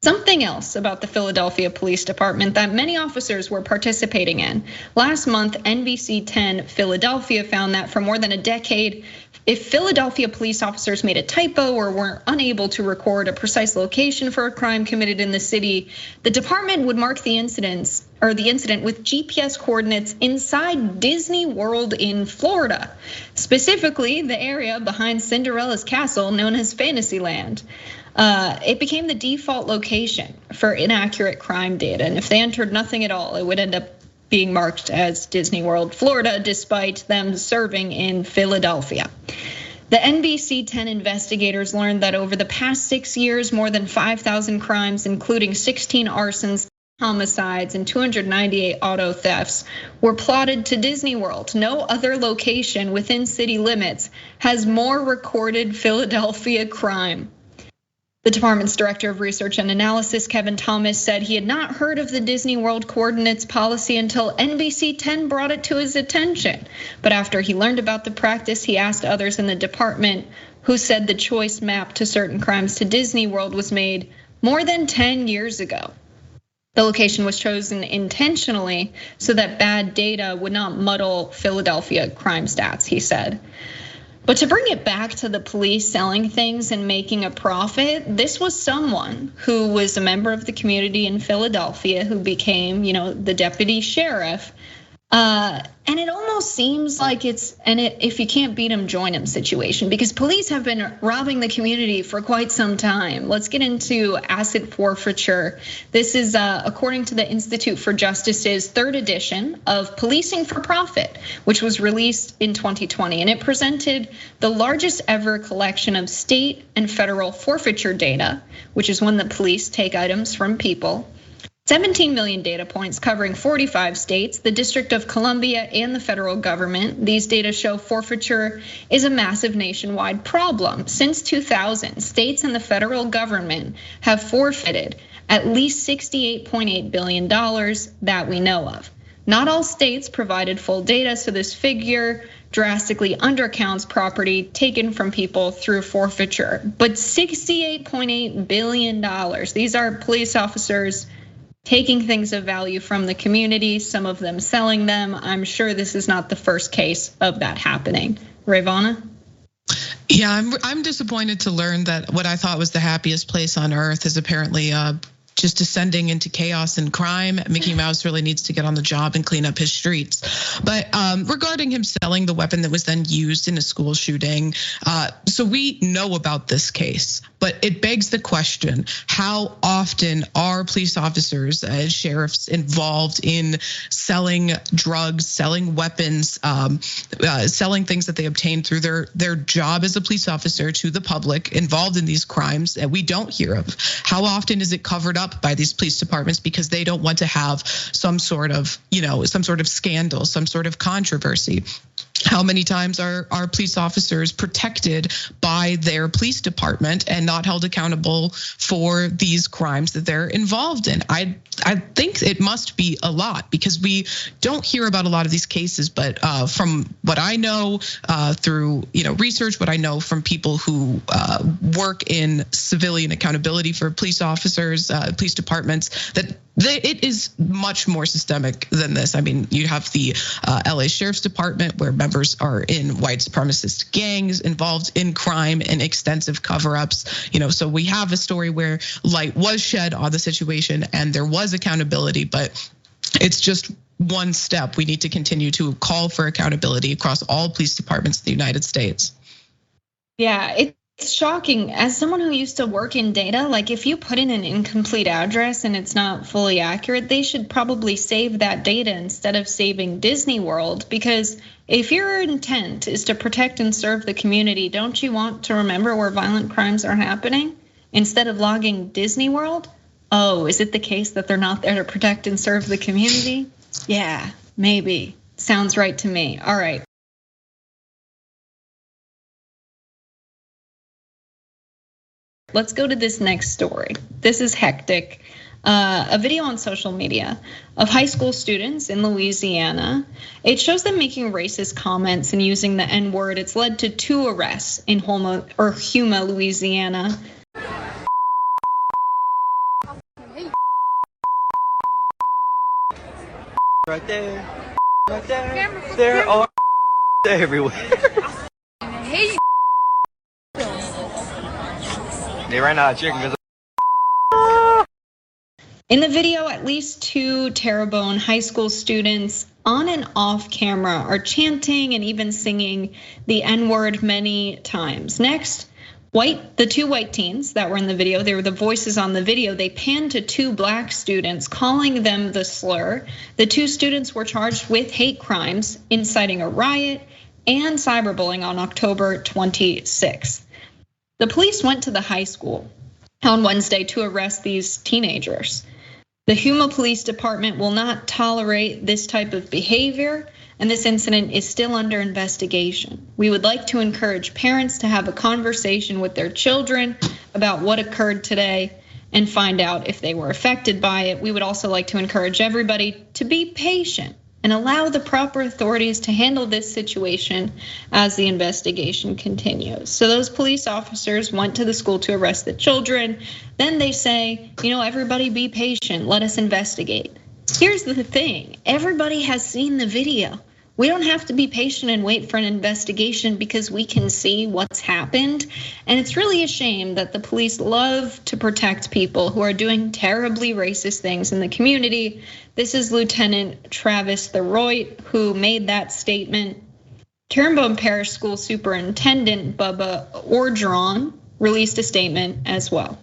Something else about the Philadelphia Police Department that many officers were participating in. Last month, NBC 10 Philadelphia found that for more than a decade, if Philadelphia police officers made a typo or were unable to record a precise location for a crime committed in the city, the department would mark the incident with GPS coordinates inside Disney World in Florida, specifically the area behind Cinderella's castle known as Fantasyland. It became the default location for inaccurate crime data, and if they entered nothing at all, it would end up being marked as Disney World, Florida, despite them serving in Philadelphia. The NBC 10 investigators learned that over the past 6 years, more than 5,000 crimes, including 16 arsons, homicides, and 298 auto thefts were plotted to Disney World. No other location within city limits has more recorded Philadelphia crime. The department's director of research and analysis, Kevin Thomas, said he had not heard of the Disney World coordinates policy until NBC 10 brought it to his attention. But after he learned about the practice, he asked others in the department who said the choice map to certain crimes to Disney World was made more than 10 years ago. The location was chosen intentionally so that bad data would not muddle Philadelphia crime stats, he said. But to bring it back to the police selling things and making a profit, this was someone who was a member of the community in Philadelphia who became, the deputy sheriff. And it almost seems like if you can't beat them, join them situation, because police have been robbing the community for quite some time. Let's get into asset forfeiture. This is according to the Institute for Justice's third edition of Policing for Profit, which was released in 2020. And it presented the largest ever collection of state and federal forfeiture data, which is when the police take items from people. 17 million data points covering 45 states, the District of Columbia, and the federal government. These data show forfeiture is a massive nationwide problem. Since 2000, states and the federal government have forfeited at least $68.8 billion that we know of. Not all states provided full data, so this figure drastically undercounts property taken from people through forfeiture. But $68.8 billion, these are police officers taking things of value from the community, some of them selling them. I'm sure this is not the first case of that happening. Rayyvana? Yeah, I'm disappointed to learn that what I thought was the happiest place on earth is apparently just descending into chaos and crime. Mickey Mouse really needs to get on the job and clean up his streets. But regarding him selling the weapon that was then used in a school shooting, so we know about this case, but it begs the question, how often are police officers and sheriffs involved in selling drugs, selling weapons, selling things that they obtain through their job as a police officer to the public involved in these crimes that we don't hear of? How often is it covered up by these police departments because they don't want to have some sort of scandal, some sort of controversy? How many times are police officers protected by their police department and not held accountable for these crimes that they're involved in? I think it must be a lot, because we don't hear about a lot of these cases. But from what I know through research, what I know from people who work in civilian accountability for police officers, police departments, that it is much more systemic than this. I mean, you have the LA Sheriff's Department, where members are in white supremacist gangs involved in crime and extensive cover-ups. So we have a story where light was shed on the situation and there was accountability, but it's just one step. We need to continue to call for accountability across all police departments in the United States. Yeah, it's shocking. As someone who used to work in data, like if you put in an incomplete address and it's not fully accurate, they should probably save that data instead of saving Disney World. Because if your intent is to protect and serve the community, don't you want to remember where violent crimes are happening instead of logging Disney World? Oh, is it the case that they're not there to protect and serve the community? Yeah, maybe. Sounds right to me. All right. Let's go to this next story. This is hectic. A video on social media of high school students in Louisiana. It shows them making racist comments and using the N-word. It's led to 2 arrests in Houma, Louisiana. Right there, right there. There are everywhere. Hey. They ran out of chicken because. In the video, at least 2 Terrebonne high school students on and off camera are chanting and even singing the N-word many times. Next, the 2 white teens that were in the video, they were the voices on the video. They panned to 2 black students, calling them the slur. The 2 students were charged with hate crimes, inciting a riot, and cyberbullying on October 26th. The police went to the high school on Wednesday to arrest these teenagers. The Houma Police Department will not tolerate this type of behavior, and this incident is still under investigation. We would like to encourage parents to have a conversation with their children about what occurred today and find out if they were affected by it. We would also like to encourage everybody to be patient and allow the proper authorities to handle this situation as the investigation continues. So those police officers went to the school to arrest the children. Then they say, everybody be patient, let us investigate. Here's the thing, everybody has seen the video. We don't have to be patient and wait for an investigation because we can see what's happened. And it's really a shame that the police love to protect people who are doing terribly racist things in the community. This is Lieutenant Travis Thoroit who made that statement. Terrebonne Parish School Superintendent Bubba Orgeron released a statement as well.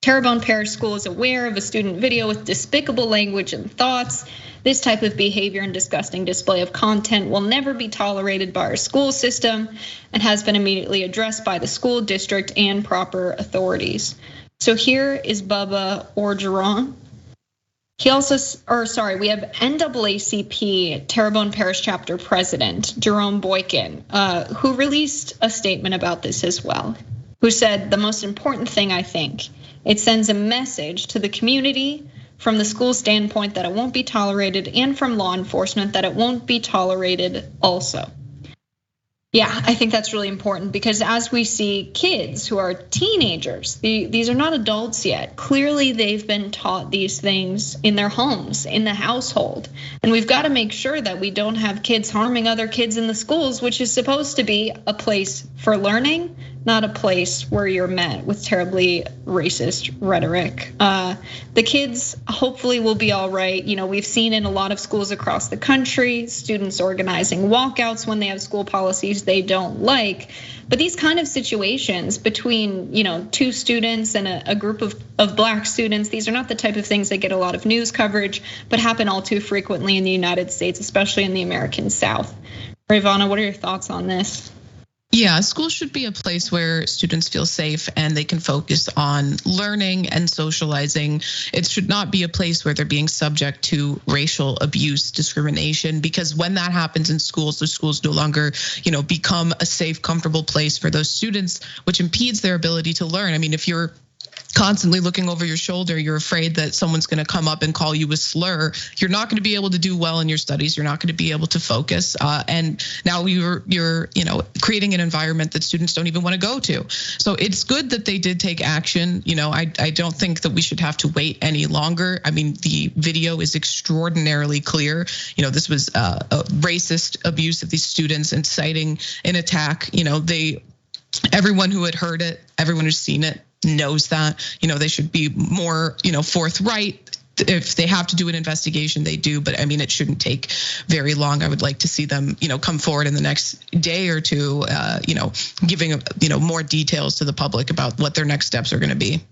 Terrebonne Parish School is aware of a student video with despicable language and thoughts. This type of behavior and disgusting display of content will never be tolerated by our school system and has been immediately addressed by the school district and proper authorities. So here is Bubba Orgeron. We have NAACP Terrebonne Parish Chapter President Jerome Boykin, who released a statement about this as well, who said, the most important thing, I think, it sends a message to the community from the school standpoint that it won't be tolerated, and from law enforcement that it won't be tolerated also. Yeah, I think that's really important because as we see kids who are teenagers, these are not adults yet. Clearly they've been taught these things in their homes, in the household. And we've got to make sure that we don't have kids harming other kids in the schools, which is supposed to be a place for learning, not a place where you're met with terribly racist rhetoric. The kids hopefully will be all right. We've seen in a lot of schools across the country, students organizing walkouts when they have school policies they don't like. But these kind of situations between, two students and a group of black students, these are not the type of things that get a lot of news coverage, but happen all too frequently in the United States, especially in the American South. Rayyvana, what are your thoughts on this? Yeah, school should be a place where students feel safe and they can focus on learning and socializing. It should not be a place where they're being subject to racial abuse, discrimination, because when that happens in schools, the schools no longer, become a safe, comfortable place for those students, which impedes their ability to learn. I mean, if you're constantly looking over your shoulder, you're afraid that someone's going to come up and call you a slur, you're not going to be able to do well in your studies. You're not going to be able to focus. And now you're creating an environment that students don't even want to go to. So it's good that they did take action. I don't think that we should have to wait any longer. I mean, the video is extraordinarily clear. This was a racist abuse of these students, inciting an attack. Everyone who had heard it, everyone who's seen it, knows that. They should be more, forthright. If they have to do an investigation, they do. But I mean, it shouldn't take very long. I would like to see them, come forward in the next day or two, giving, more details to the public about what their next steps are going to be.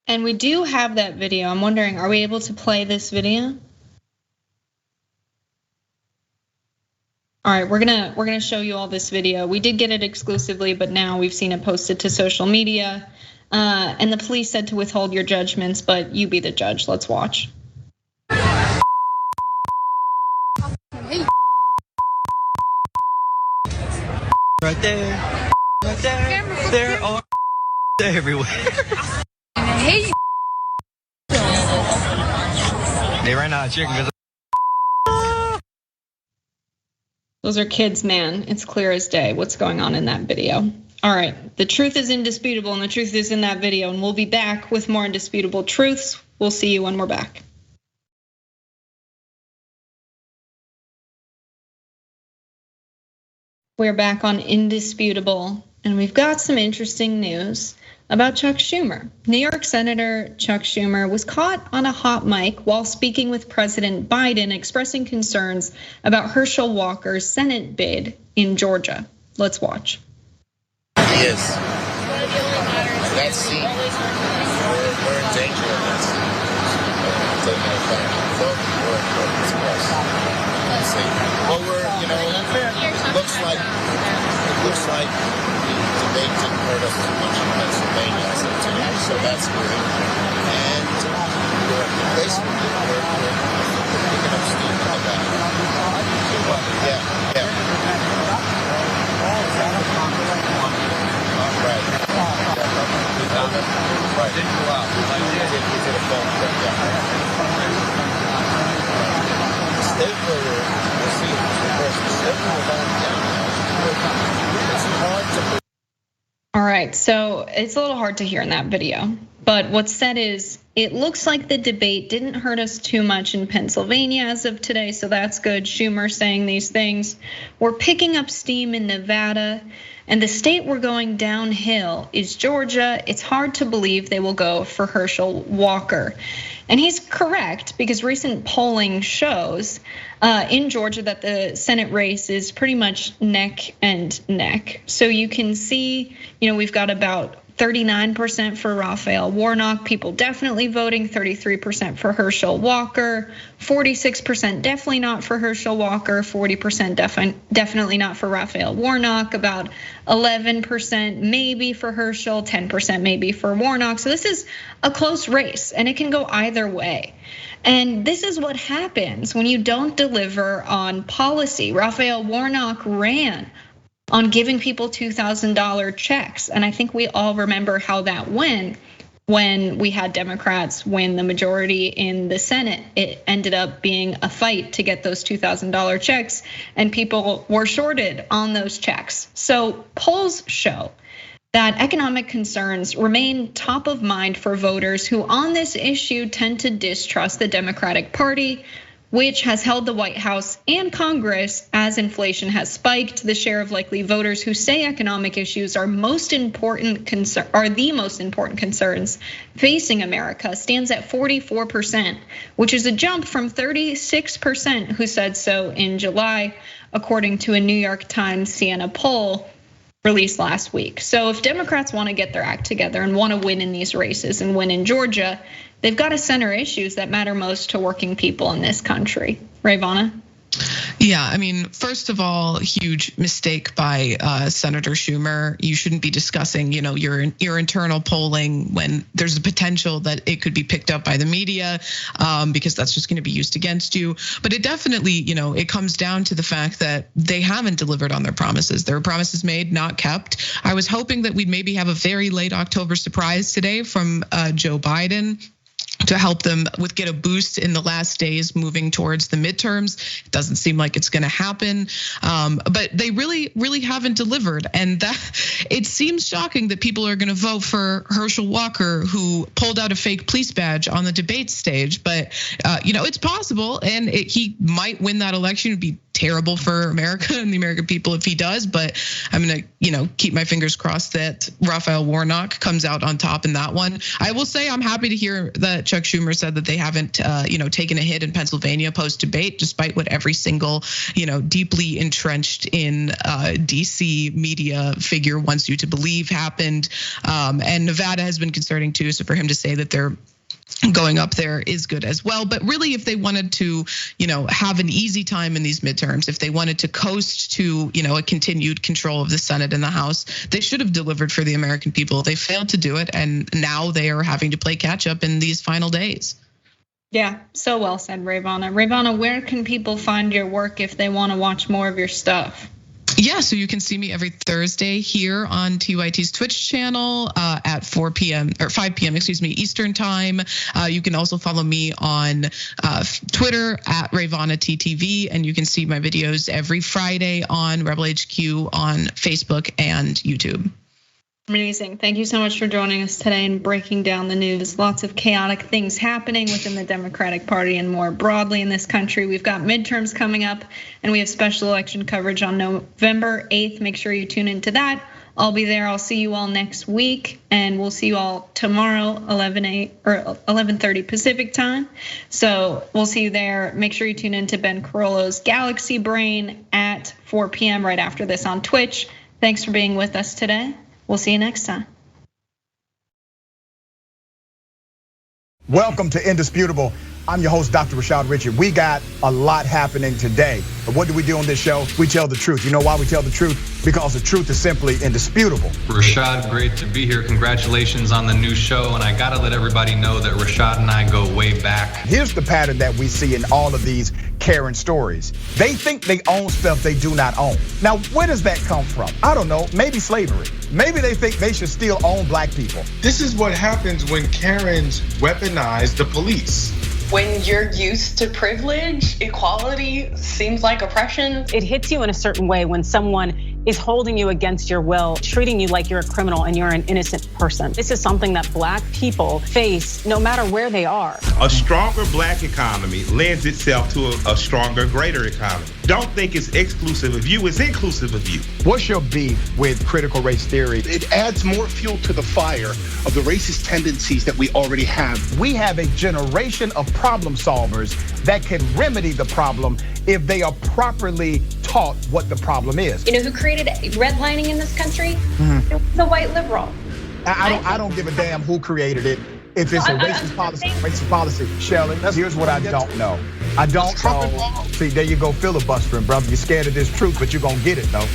And we do have that video. I'm wondering, are we able to play this video? All right, we're gonna show you all this video. We did get it exclusively, but now we've seen it posted to social media. And the police said to withhold your judgments, but you be the judge. Let's watch. Right there. Right there. There are everywhere. Hey. They ran out of chicken because Those are kids, man. It's clear as day what's going on in that video. All right, the truth is indisputable, and the truth is in that video, and we'll be back with more indisputable truths. We'll see you when we're back. We're back on Indisputable, and we've got some interesting news about Chuck Schumer. New York Senator Chuck Schumer was caught on a hot mic while speaking with President Biden, expressing concerns about Herschel Walker's Senate bid in Georgia. Let's watch. Yes. That seat, we're in danger of that seat. Taking a vote or express. Well, it looks like the debate didn't hurt us too much in Pennsylvania as of today, so that's good. And basically, we're picking up steam in the back. Yeah. Right. Right. Didn't go out. We did a phone call, yeah. right, so it's a little hard to hear in that video, but what's said is it looks like the debate didn't hurt us too much in Pennsylvania as of today, so that's good. Schumer saying these things. We're picking up steam in Nevada, and the state we're going downhill is Georgia. It's hard to believe they will go for Herschel Walker. And he's correct, because recent polling shows in Georgia that the Senate race is pretty much neck and neck. So you can see, we've got about 39% for Raphael Warnock, people definitely voting, 33% for Herschel Walker, 46% definitely not for Herschel Walker, 40% definitely not for Raphael Warnock, about 11% maybe for Herschel, 10% maybe for Warnock. So this is a close race, and it can go either way. And this is what happens when you don't deliver on policy. Raphael Warnock ran on giving people $2,000 checks. And I think we all remember how that went when we had Democrats win the majority in the Senate. It ended up being a fight to get those $2,000 checks, and people were shorted on those checks. So polls show that economic concerns remain top of mind for voters who on this issue tend to distrust the Democratic Party, which has held the White House and Congress as inflation has spiked. The share of likely voters who say economic issues are the most important concerns facing America stands at 44%, which is a jump from 36% who said so in July, according to a New York Times Siena poll released last week. So if Democrats want to get their act together and want to win in these races and win in Georgia, they've got to center issues that matter most to working people in this country. Rayyvana? Yeah, I mean, first of all, huge mistake by Senator Schumer. You shouldn't be discussing, your internal polling when there's a potential that it could be picked up by the media, because that's just going to be used against you. But it definitely, it comes down to the fact that they haven't delivered on their promises. There were promises made, not kept. I was hoping that we'd maybe have a very late October surprise today from Joe Biden to help them get a boost in the last days moving towards the midterms. It doesn't seem like it's going to happen, but they really haven't delivered. And that it seems shocking that people are going to vote for Herschel Walker, who pulled out a fake police badge on the debate stage. But it's possible, and he might win that election. It'd be terrible for America and the American people if he does, but I'm gonna, keep my fingers crossed that Raphael Warnock comes out on top in that one. I will say I'm happy to hear that Chuck Schumer said that they haven't, taken a hit in Pennsylvania post-debate, despite what every single, deeply entrenched in DC media figure wants you to believe happened. And Nevada has been concerning too, so for him to say that they're going up there is good as well. But really, if they wanted to, have an easy time in these midterms, if they wanted to coast to, a continued control of the Senate and the House, they should have delivered for the American people. They failed to do it, and now they are having to play catch up in these final days. Yeah, so well said, Rayyvana. Rayyvana, where can people find your work if they want to watch more of your stuff? Yeah, so you can see me every Thursday here on TYT's Twitch channel at 5 p.m. Eastern time. You can also follow me on Twitter at Rayyvana TTV, and you can see my videos every Friday on Rebel HQ on Facebook and YouTube. Amazing. Thank you so much for joining us today and breaking down the news. Lots of chaotic things happening within the Democratic Party and more broadly in this country. We've got midterms coming up, and we have special election coverage on November 8th. Make sure you tune into that. I'll be there. I'll see you all next week, and we'll see you all tomorrow, 11:30 Pacific time. So we'll see you there. Make sure you tune into Ben Carollo's Galaxy Brain at 4 p.m. right after this on Twitch. Thanks for being with us today. We'll see you next time. Welcome to Indisputable. I'm your host, Dr. Rashad Richey. We got a lot happening today. But what do we do on this show? We tell the truth. You know why we tell the truth? Because the truth is simply indisputable. Rashad, great to be here. Congratulations on the new show. And I gotta let everybody know that Rashad and I go way back. Here's the pattern that we see in all of these Karen stories. They think they own stuff they do not own. Now, where does that come from? I don't know, maybe slavery. Maybe they think they should still own black people. This is what happens when Karens weaponize the police. When you're used to privilege, equality seems like oppression. It hits you in a certain way when someone is holding you against your will, treating you like you're a criminal and you're an innocent person. This is something that Black people face no matter where they are. A stronger Black economy lends itself to a stronger, greater economy. Don't think it's exclusive of you, it's inclusive of you. What's your beef with critical race theory? It adds more fuel to the fire of the racist tendencies that we already have. We have a generation of problem solvers that can remedy the problem if they are properly taught what the problem is. You know who created redlining in this country? It was a white liberal. I don't give a damn who created it. If it's a racist policy, Shelley, here's what I don't know. I don't know. See, there you go filibustering, brother. You're scared of this truth, but you're gonna get it though.